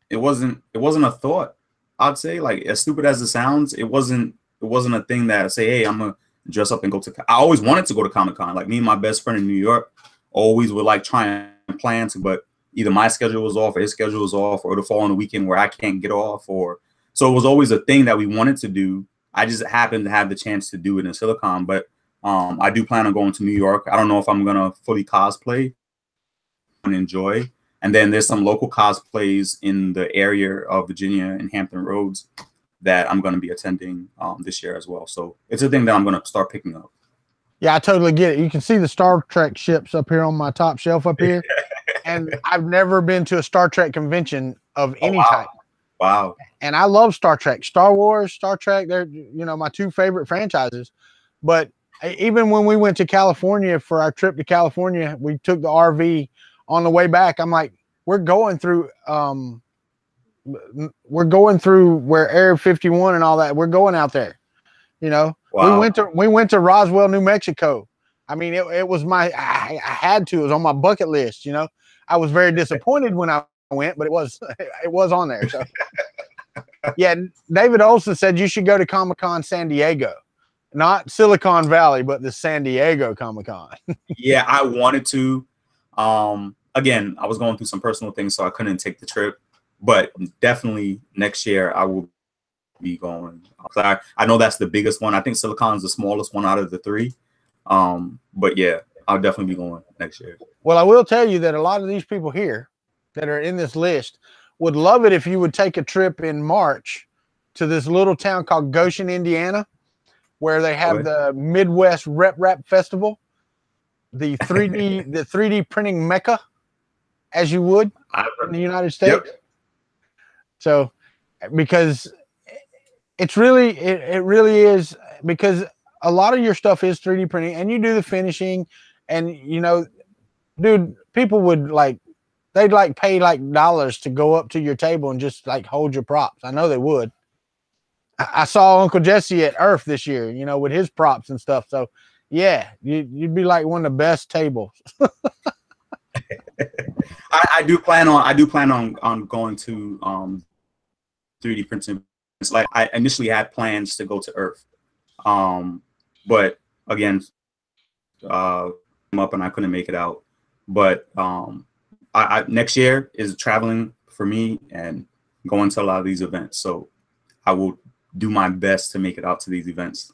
It wasn't a thought. I'd say, like, as stupid as it sounds, it wasn't a thing that I say, hey, I'm gonna dress up and go to. I always wanted to go to Comic-Con. Like, me and my best friend in New York always would like try and plan to, but either my schedule was off or his schedule was off, or it'll fall on a weekend where I can't get off, so it was always a thing that we wanted to do. I just happened to have the chance to do it in Silicon, but I do plan on going to New York. I don't know if I'm gonna fully cosplay and enjoy. And then there's some local cosplays in the area of Virginia and Hampton Roads that I'm going to be attending this year as well. So it's a thing that I'm going to start picking up. Yeah, I totally get it. You can see the Star Trek ships up here on my top shelf up here. And I've never been to a Star Trek convention of any type. Wow. And I love Star Trek, Star Wars, Star Trek. They're, my 2 favorite franchises. But even when we went to California for our trip to California, we took the RV. On the way back, I'm like, we're going through where Area 51 and all that. We're going out there, Wow. We went to Roswell, New Mexico. I mean, it was I had to. It was on my bucket list. I was very disappointed when I went, but it was on there. So yeah, David Olson said you should go to Comic-Con San Diego, not Silicon Valley, but the San Diego Comic-Con. Yeah, I wanted to. Again, I was going through some personal things, so I couldn't take the trip. But definitely next year I will be going. I know that's the biggest one. I think Silicon is the smallest one out of the 3. But yeah, I'll definitely be going next year. Well, I will tell you that a lot of these people here that are in this list would love it if you would take a trip in March to this little town called Goshen, Indiana, where they have the Midwest Rep Festival, the 3D printing mecca, as you would in the United States. Yep. So, because it really is, because a lot of your stuff is 3D printing, and you do the finishing, and dude, people would they'd pay dollars to go up to your table and just hold your props. I know they would. I saw Uncle Jesse at Earth this year, with his props and stuff. So yeah, you'd be like one of the best tables. I do plan on going to 3D printing. It's like I initially had plans to go to Earth, but again, came up and I couldn't make it out. But next year is traveling for me and going to a lot of these events. So I will do my best to make it out to these events.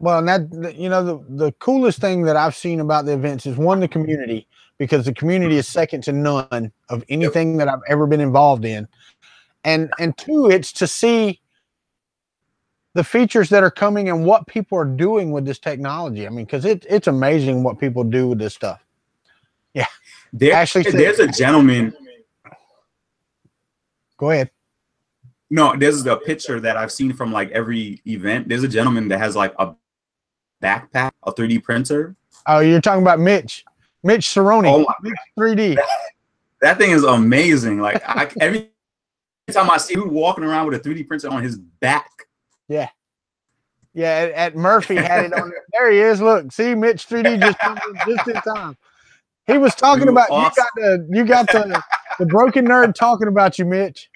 Well, and that, you know, the coolest thing that I've seen about the events is one, the community, because the community is second to none of anything that I've ever been involved in. And two, it's to see the features that are coming and what people are doing with this technology. I mean, because it's amazing what people do with this stuff. Yeah. There's a gentleman. Go ahead. No, there's a picture that I've seen from like every event. There's a gentleman that has like a backpack, a 3D printer. Oh, you're talking about Mitch Cerrone. Oh my Mitch 3D. That thing is amazing. Like every time I see him walking around with a 3D printer on his back. Yeah. Yeah, at Murphy had it on there. He is. Look, see, Mitch 3D just in time. He was talking about awesome. you got the broken nerd talking about you, Mitch.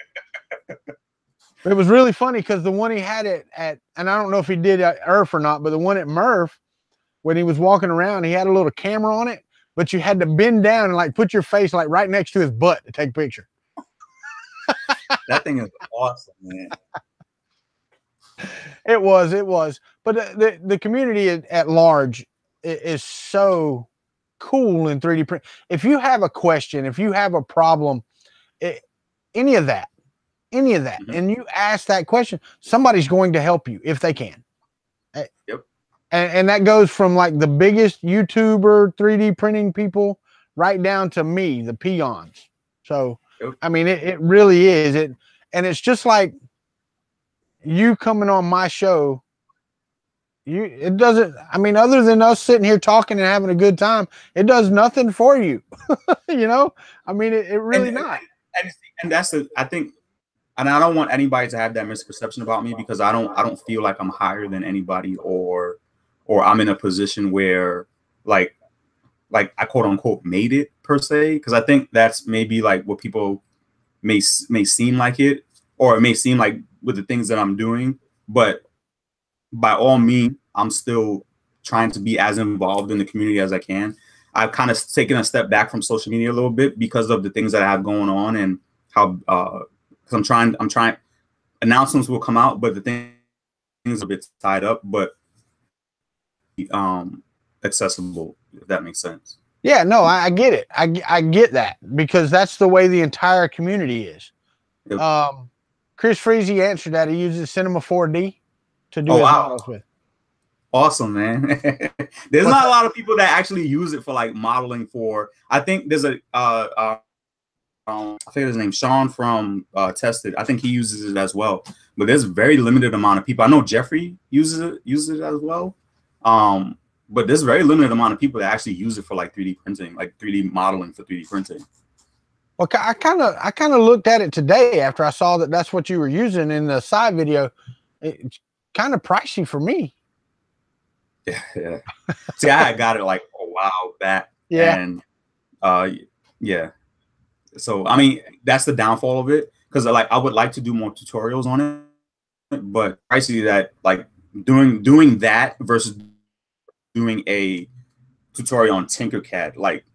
It was really funny because the one he had it at, and I don't know if he did at Earth or not, but the one at Murph, when he was walking around, he had a little camera on it, but you had to bend down and like put your face like right next to his butt to take a picture. That thing is awesome, man. It was. But the community at large is so cool in 3D print. If you have a question, if you have a problem, any of that, Mm-hmm. and you ask that question, somebody's going to help you if they can. Yep. And that goes from like the biggest YouTuber 3D printing people right down to me, the peons. So, yep. I mean, it really is. And it's just like you coming on my show. It doesn't, I mean, other than us sitting here talking and having a good time, it does nothing for you. You know, I mean, it really not. And that's I think, and I don't want anybody to have that misperception about me, because I don't feel like I'm higher than anybody, or I'm in a position where like I quote unquote made it per se, because I think that's maybe like what people may seem like it, or it may seem like with the things that I'm doing, but by all means, I'm still trying to be as involved in the community as I can. I've kind of taken a step back from social media a little bit because of the things that I have going on, and how because I'm trying announcements will come out, but the things are a bit tied up, but accessible, if that makes sense. Yeah, no, I get it. I get that, because that's the way the entire community is. Yep. Chris Freezy answered that. He uses Cinema 4D to do his models with. Awesome, man. There's not a lot of people that actually use it for like modeling for. I think there's a I think his name Sean from Tested. I think he uses it as well. But there's a very limited amount of people. I know Jeffrey uses it as well. But there's a very limited amount of people that actually use it for like 3D printing, like 3D modeling for 3D printing. Well, I kind of looked at it today after I saw that that's what you were using in the side video. It's kind of pricey for me. Yeah. See, I got it like a while back. Yeah. And yeah. So I mean, that's the downfall of it, because like I would like to do more tutorials on it, but pricey that like doing that versus doing a tutorial on Tinkercad, like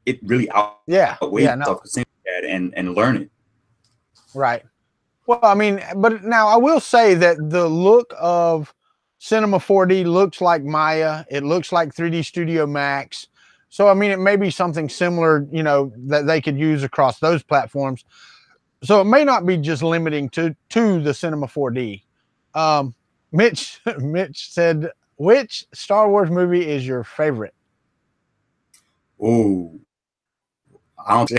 it really outweighs Tinkercad and learn it. Right. Well, I mean, but now I will say that the look of Cinema 4D looks like Maya. It looks like 3D Studio Max. So, I mean, it may be something similar, you know, that they could use across those platforms. So it may not be just limiting to the Cinema 4D. Mitch said, which Star Wars movie is your favorite? Oh, I don't.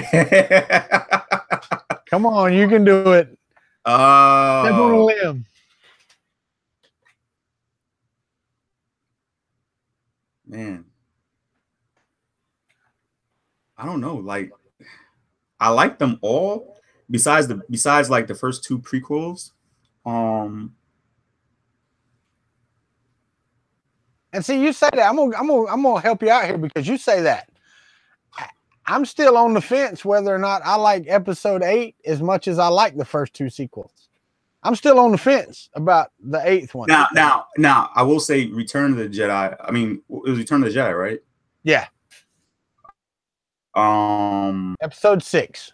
Come on, you can do it. Step on a limb. Man, I don't know. Like, I like them all. Besides like the first two prequels. And see, you say that I'm gonna help you out here, because you say that. I'm still on the fence whether or not I like Episode 8 as much as I like the first two sequels. I'm still on the fence about the 8th one. Now, I will say Return of the Jedi. I mean, it was Return of the Jedi, right? Yeah. Episode 6.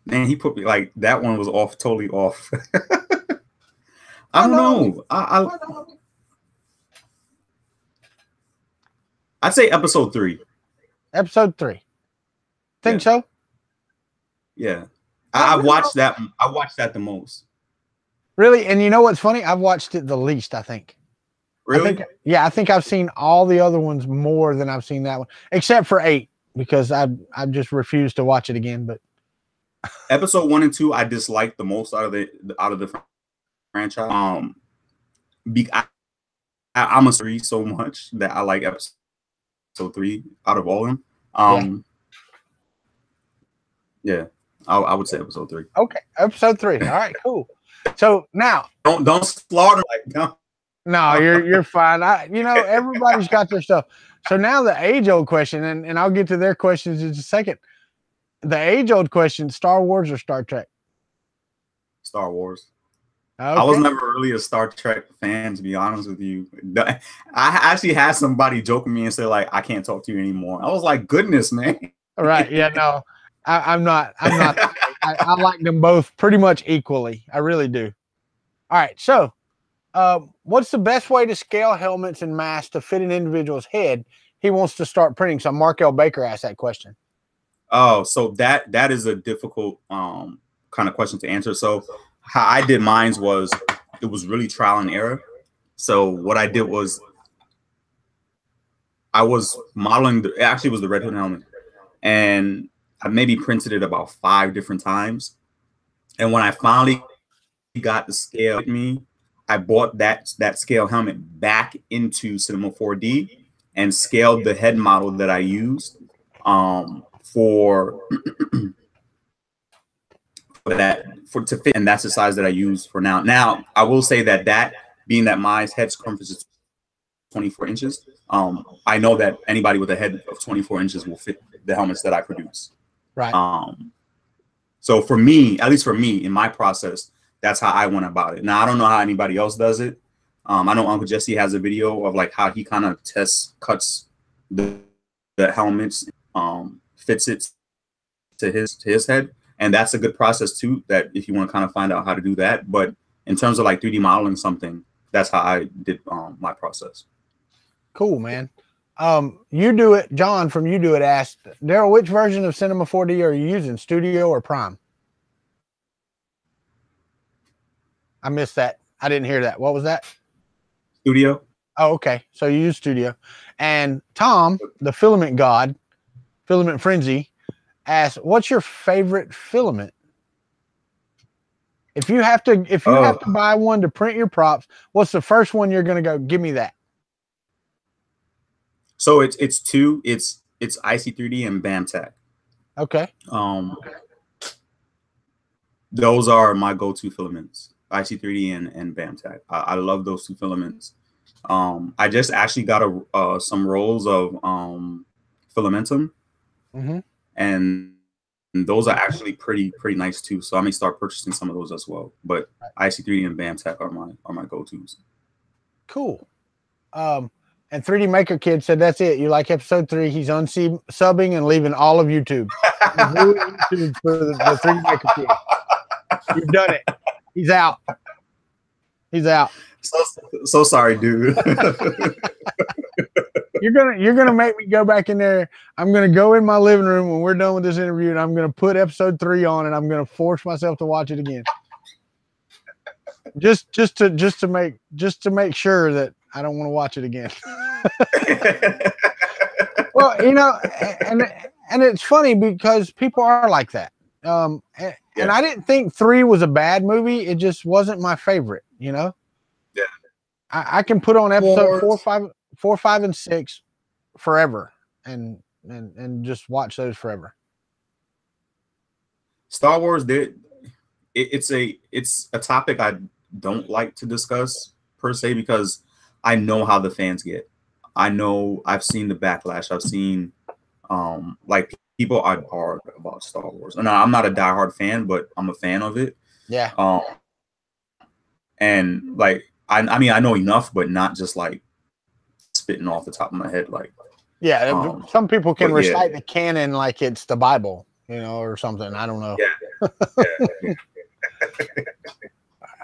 Man, he put me like that one was totally off. I don't know. I'd say episode 3. Episode 3. Think so? Yeah. I've watched that. I watched that the most. Really? And you know what's funny? I've watched it the least, I think. Really? I think I've seen all the other ones more than I've seen that one, except for 8, because I just refused to watch it again. But episode 1 and 2, I disliked the most out of the franchise. I'm a 3 so much that I like episode 3 out of all of them. Yeah, I would say episode 3. Okay, episode 3. All right, cool. So now, don't slaughter like no. No, you're fine. Everybody's got their stuff. So now the age-old question, and I'll get to their questions in a second. The age-old question: Star Wars or Star Trek? Star Wars. Okay. I was never really a Star Trek fan, to be honest with you. I actually had somebody joke with me and say, like, I can't talk to you anymore. I was like, goodness, man. Right. Yeah, no, I'm not. I like them both pretty much equally. I really do. All right. So, what's the best way to scale helmets and masks to fit an individual's head? He wants to start printing. So Mark L. Baker asked that question. Oh, so that is a difficult kind of question to answer. So how I did mine was it was really trial and error. So what I did was I was modeling it actually was the Red Hood helmet, and I maybe printed it about 5 different times. And when I finally got the scale with me, I bought that scale helmet back into Cinema 4D and scaled the head model that I used to fit, and that's the size that I use for now. Now I will say that being that my head circumference is 24 inches, I know that anybody with a head of 24 inches will fit the helmets that I produce. Right. So for me, at least for me, in my process, that's how I went about it. Now I don't know how anybody else does it. I know Uncle Jesse has a video of like how he kind of cuts the helmets, fits it to his head, and that's a good process too. That if you want to kind of find out how to do that, but in terms of like 3D modeling something, that's how I did my process. Cool, man. You do it. John from You Do It asked, Darrell, which version of Cinema 4D are you using, Studio or Prime? I missed that. I didn't hear that. What was that? Studio. Oh, okay. So you use Studio. And Tom, the filament god, Filament Frenzy, asked, what's your favorite filament? If you have to buy one to print your props, what's the first one you're going to go, give me that? So it's 2. It's IC3D and BAMTech. Okay. Those are my go-to filaments, IC3D and BAMTech. I love those 2 filaments. I just actually got some rolls of filamentum, and those are actually pretty nice too. So I may start purchasing some of those as well. But IC3D and BAMTech are my go-tos. Cool. And 3D Maker Kid said, that's it. You like episode 3. He's unsubbing and leaving all of YouTube. YouTube for the 3D Maker Kid. You've done it. He's out. He's out. So sorry, dude. You're gonna make me go back in there. I'm gonna go in my living room when we're done with this interview, and I'm gonna put episode 3 on, and I'm gonna force myself to watch it again. Just to make sure that I don't want to watch it again. Well, and it's funny because people are like that. And I didn't think 3 was a bad movie. It just wasn't my favorite, Yeah. I can put on episode 4, 5, and 6 forever and just watch those forever. Star Wars it's a topic I don't like to discuss per se, because I know how the fans get. I know I've seen the backlash. I've seen like people are hard about Star Wars. And I'm not a diehard fan, but I'm a fan of it. Yeah. And like I mean I know enough, but not just like spitting off the top of my head. Like some people can recite the canon like it's the Bible, or something. I don't know. Yeah.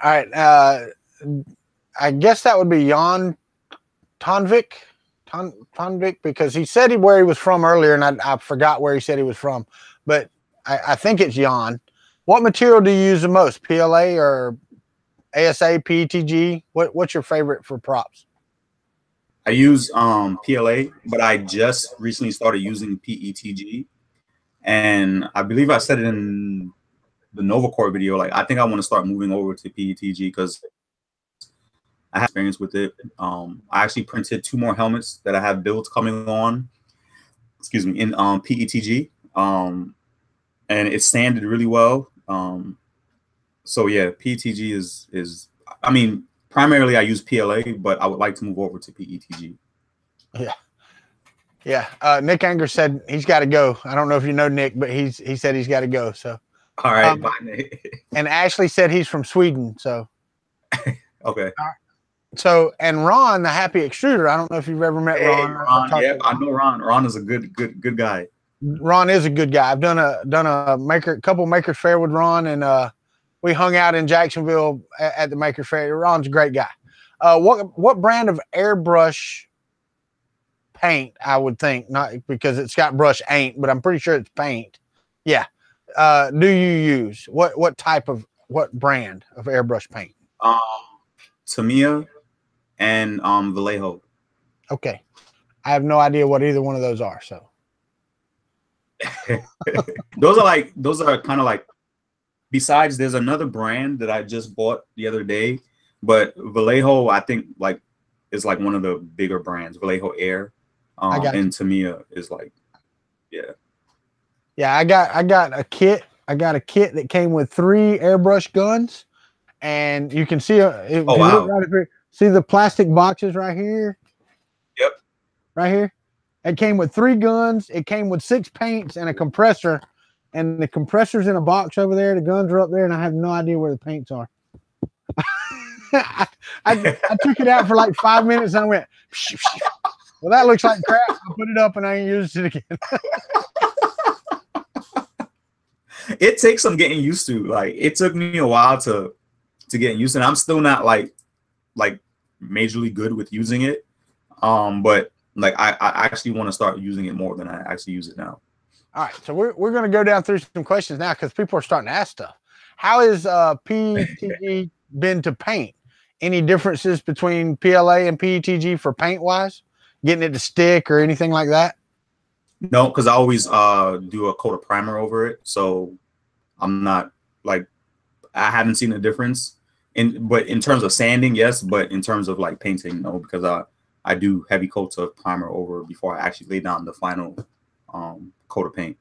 All right. I guess that would be Jan Tonvik. Tonvik, because he said where he was from earlier, and I forgot where he said he was from, but I think it's Jan. What material do you use the most, PLA or ASA, PETG? What's your favorite for props? I use PLA, but I just recently started using PETG, and I believe I said it in the Novacore video. Like, I think I want to start moving over to PETG because I have experience with it. I actually printed 2 more helmets that I have built coming on. Excuse me, in PETG, and it sanded really well. So yeah, PETG is. I mean, primarily I use PLA, but I would like to move over to PETG. Yeah. Yeah. Nick Anger said he's got to go. I don't know if you know Nick, but he said he's got to go. So. All right. Bye, Nick. And Ashley said he's from Sweden. So. Okay. So, and Ron, the Happy Extruder. I don't know if you've ever met Ron. Ron, yeah, I know Ron. Ron is a good guy. Ron is a good guy. I've done a couple Makers Fair with Ron, and we hung out in Jacksonville at the Makers Fair. Ron's a great guy. What brand of airbrush paint? I would think, not because it's got brush ain't, but I'm pretty sure it's paint. Yeah. Do you use what brand of airbrush paint? Tamiya and Vallejo. Okay. I have no idea what either one of those are. So those are kind of like, besides there's another brand that I just bought the other day, but Vallejo I think like is like one of the bigger brands, Vallejo Air. And Tamiya is like, yeah. Yeah, I got a kit. I got a kit that came with 3 airbrush guns, and you can see wow. Right here, see the plastic boxes right here? Yep. Right here. It came with 3 guns. It came with 6 paints and a compressor, and the compressor's in a box over there. The guns are up there, and I have no idea where the paints are. I took it out for like 5 minutes, and I went, well, that looks like crap. I put it up, and I ain't used it again. It takes some getting used to. Like, it took me a while to get used to, and I'm still not like majorly good with using it. But like I actually want to start using it more than I actually use it now. All right, so we're going to go down through some questions now because people are starting to ask stuff. How has PETG been to paint? Any differences between PLA and PETG for paint wise? Getting it to stick or anything like that? No, because I always do a coat of primer over it, so I'm not like, I haven't seen a difference. But in terms of sanding, yes, but in terms of like painting, no, because I do heavy coats of primer over before I actually lay down the final coat of paint.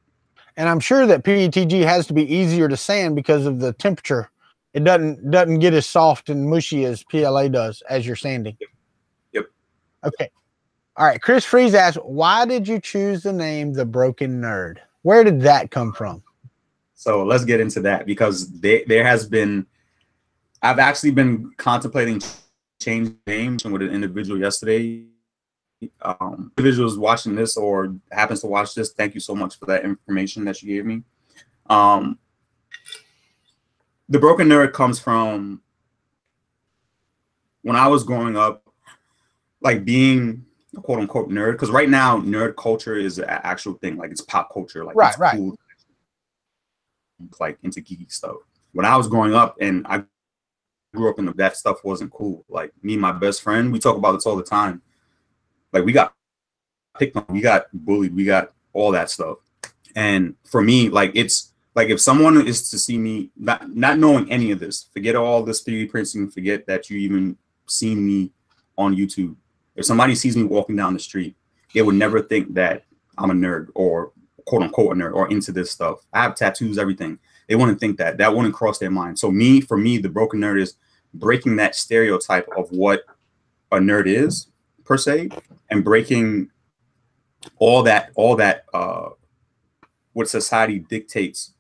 And I'm sure that PETG has to be easier to sand because of the temperature. It doesn't get as soft and mushy as PLA does as you're sanding. Yep. Okay. All right. Chris Freeze asked, why did you choose the name The Broken Nerd? Where did that come from? So let's get into that, because there has been, I've actually been contemplating changing names with an individual yesterday. Individuals watching this or happens to watch this, thank you so much for that information that you gave me. The Broken Nerd comes from when I was growing up, like being a quote unquote nerd, because right now nerd culture is an actual thing, like it's pop culture, like right, it's cool, like into geeky stuff. When I was growing up and I grew up in that stuff wasn't cool. Like me and my best friend, we talk about this all the time. Like we got picked on, we got bullied, we got all that stuff. And for me, like it's like if someone is to see me not knowing any of this, forget all this 3D printing, forget that you even seen me on YouTube. If somebody sees me walking down the street, they would never think that I'm a nerd or quote unquote a nerd or into this stuff. I have tattoos, everything. They wouldn't think that. That wouldn't cross their mind. So for me, the Broken Nerd is breaking that stereotype of what a nerd is per se, and breaking all that what society dictates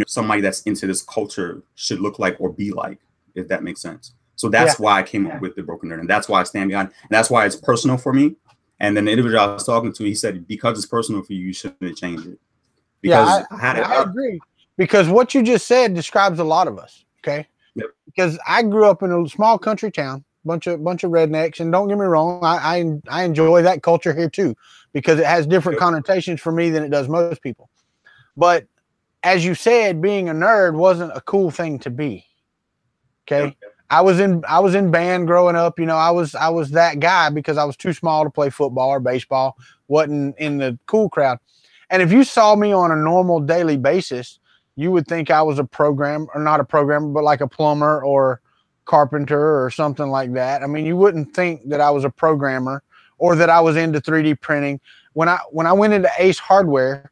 somebody that's into this culture should look like or be like, if that makes sense. So that's why I came up with the Broken Nerd, and that's why I stand behind, and that's why it's personal for me. And then the individual I was talking to, he said, because it's personal for you, you shouldn't change it. Because I agree. Because what you just said describes a lot of us. Okay. because I grew up in a small country town, bunch of rednecks, and don't get me wrong, I enjoy that culture here too, because it has different connotations for me than it does most people. But as you said, being a nerd wasn't a cool thing to be. Okay. I was in band growing up. You know, I was that guy because I was too small to play football or baseball, wasn't in the cool crowd. And if you saw me on a normal daily basis, you would think I was a programmer, or not a programmer, but like a plumber or carpenter or something like that. I mean, you wouldn't think that I was a programmer or that I was into 3D printing. When I went into Ace Hardware,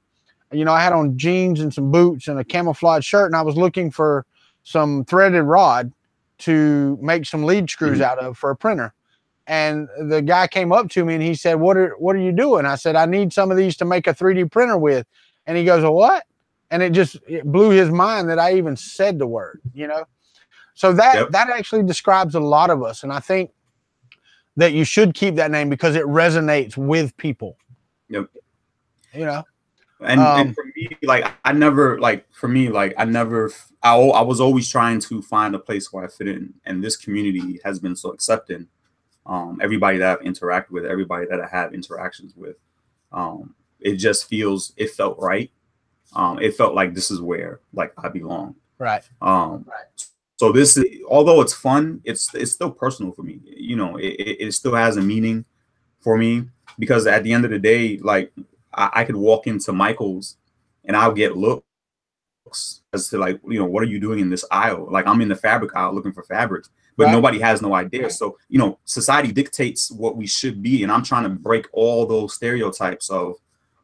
you know, I had on jeans and some boots and a camouflage shirt, and I was looking for some threaded rod to make some lead screws out of for a printer. And the guy came up to me and he said, what are you doing? I said, I need some of these to make a 3D printer with. And he goes, well, what? And it blew his mind that I even said the word, you know? So that actually describes a lot of us. And I think that you should keep that name because it resonates with people. Yep. You know? And for me, like, I was always trying to find a place where I fit in. And this community has been so accepting. Everybody that I've interacted with, everybody that I have interactions with, it felt right. It felt like this is where, like, I belong. Right. So this is, although it's fun, it's still personal for me. You know, it still has a meaning for me, because at the end of the day, like, I could walk into Michael's and I'll get looks as to, like, you know, what are you doing in this aisle? Like, I'm in the fabric aisle looking for fabrics, but nobody has no idea. So, you know, society dictates what we should be. And I'm trying to break all those stereotypes of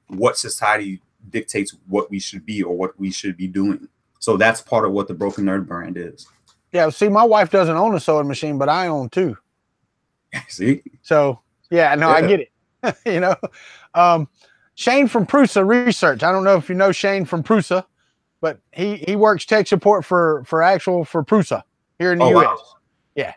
what society dictates what we should be or what we should be doing. So that's part of what the Broken Nerd brand is. Yeah. See, my wife doesn't own a sewing machine, but I own two. See? So, yeah, no, I get it. You know, Shane from Prusa Research. I don't know if you know Shane from Prusa, but he works tech support for Prusa here in the US. Wow. Yeah.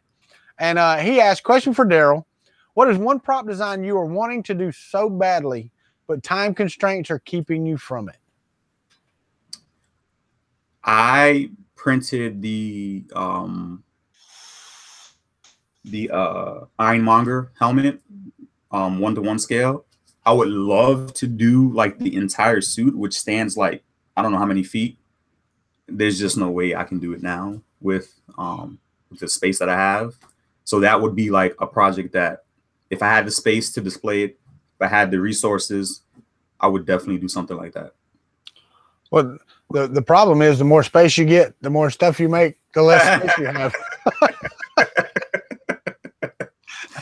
And he asked, question for Darrell. What is one prop design you are wanting to do so badly, but time constraints are keeping you from it? I printed the Ironmonger helmet, 1-to-1 scale. I would love to do, like, the entire suit, which stands, like, I don't know how many feet. There's just no way I can do it now with the space that I have. So that would be, like, a project that if I had the space to display it, if I had the resources, I would definitely do something like that. Well, the problem is the more space you get, the more stuff you make, the less space you have.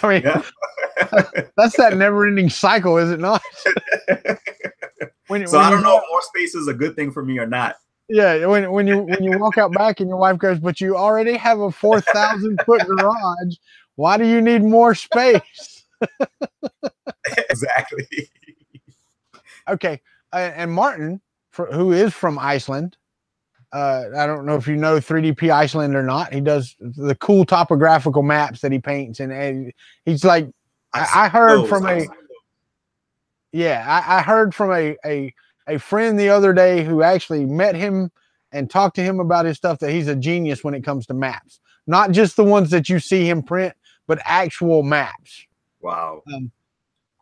I mean, that's that never-ending cycle, is it not? I don't know if more space is a good thing for me or not. Yeah, when you walk out back and your wife goes, but you already have a 4,000-foot garage. Why do you need more space? Exactly. Okay, and Martin, who is from Iceland, I don't know if you know 3DP Iceland or not. He does the cool topographical maps that he paints, and he's like, I heard from a friend the other day who actually met him and talked to him about his stuff, that he's a genius when it comes to maps, not just the ones that you see him print, but actual maps. Wow.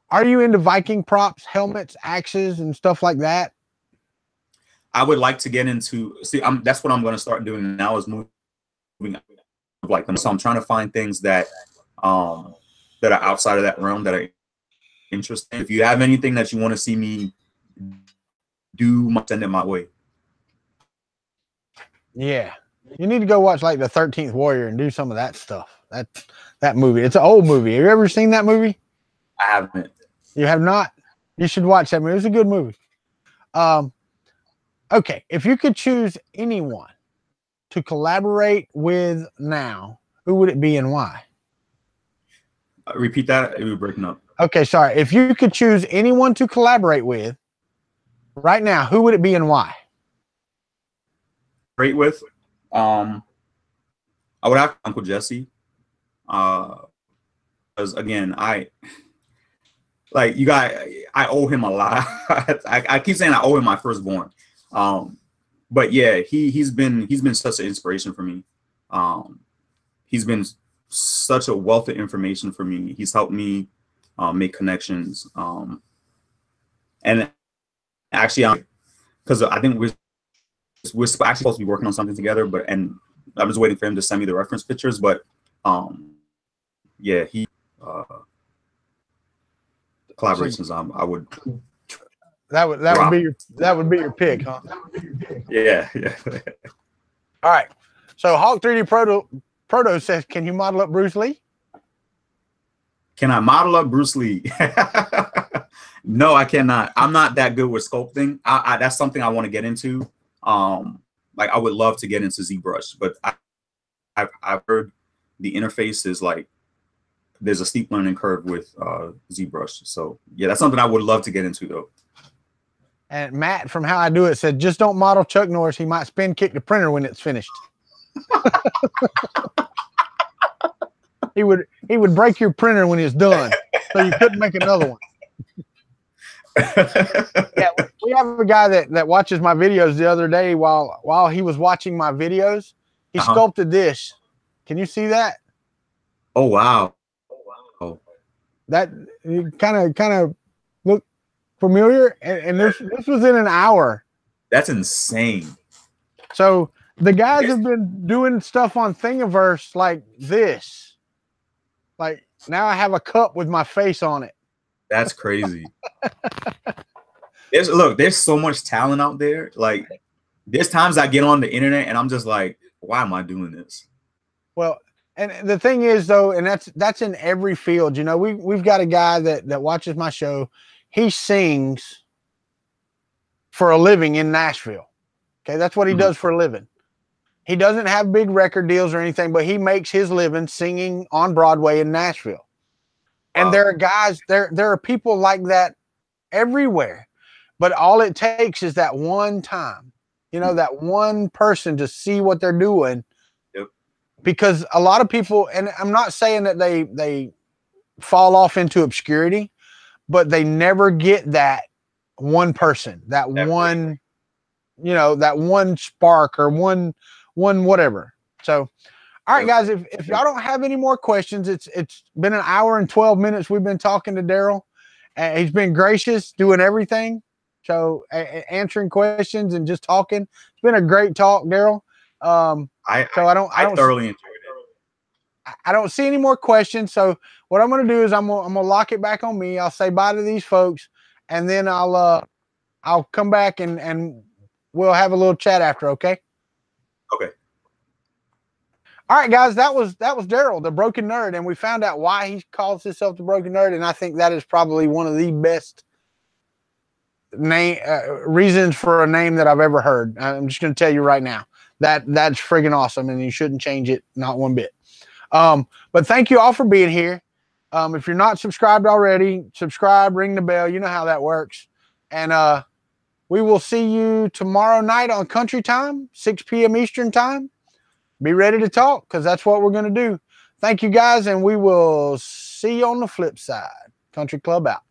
Are you into Viking props, helmets, axes, and stuff like that? I would like to get into, that's what I'm going to start doing now, is moving like them. So I'm trying to find things that are outside of that realm that are interesting. If you have anything that you want to see me do, send it my way. Yeah, you need to go watch, like, the 13th Warrior and do some of that stuff. That movie. It's an old movie. Have you ever seen that movie? I haven't. You have not? You should watch that movie. It's a good movie. Okay, if you could choose anyone to collaborate with now, who would it be and why? Repeat that. It was breaking up. Okay, sorry. If you could choose anyone to collaborate with right now, who would it be and why? Great with, I would have Uncle Jesse, because again, I owe him a lot. I keep saying I owe him my firstborn, but yeah, he's been such an inspiration for me. He's been such a wealth of information for me. He's helped me make connections. And actually, because I think we're actually supposed to be working on something together, and I'm just waiting for him to send me the reference pictures. But yeah, he collaborations. I would. That would be your pick, huh? Yeah. All right. So Hawk 3D Proto says, can you model up Bruce Lee? Can I model up Bruce Lee? No, I cannot. I'm not that good with sculpting. That's something I want to get into. Like I would love to get into ZBrush, but I've heard the interface is like there's a steep learning curve with ZBrush. So yeah, that's something I would love to get into though. And Matt from How I Do It said, just don't model Chuck Norris. He might spin kick the printer when it's finished. He would break your printer when it's done, so you couldn't make another one. Yeah, we have a guy that watches my videos. The other day, while he was watching my videos, he sculpted this. Can you see that? Oh wow! That kind of look familiar, and this was in an hour. That's insane. So the guys have been doing stuff on Thingiverse like this. Like now I have a cup with my face on it. That's crazy. There's so much talent out there. Like there's times I get on the internet and I'm just like, why am I doing this? Well, and the thing is though, and that's in every field. You know, we've got a guy that watches my show. He sings for a living in Nashville. Okay, that's what he does for a living. He doesn't have big record deals or anything, but he makes his living singing on Broadway in Nashville. And there are guys, there are people like that everywhere. But all it takes is that one time, you know, that one person to see what they're doing. Yep. Because a lot of people, and I'm not saying that they fall off into obscurity, but they never get that one person, that one, you know, that one spark or one whatever. So, all right, guys, if y'all don't have any more questions, it's been an hour and 12 minutes we've been talking to Darrell. He's been gracious, doing everything. So answering questions and just talking. It's been a great talk, Darrell. I thoroughly enjoyed it. I don't see any more questions. So what I'm going to do is I'm gonna lock it back on me. I'll say bye to these folks, and then I'll come back and we'll have a little chat after. Okay. Okay. All right, guys, that was Darrell, the Broken Nerd, and we found out why he calls himself the Broken Nerd, and I think that is probably one of the best reasons for a name that I've ever heard. I'm just going to tell you right now that's friggin' awesome, and you shouldn't change it, not one bit. But thank you all for being here. If you're not subscribed already, subscribe, ring the bell. You know how that works. And we will see you tomorrow night on Country Time, 6 p.m. Eastern Time. Be ready to talk because that's what we're going to do. Thank you, guys, and we will see you on the flip side. Country Club out.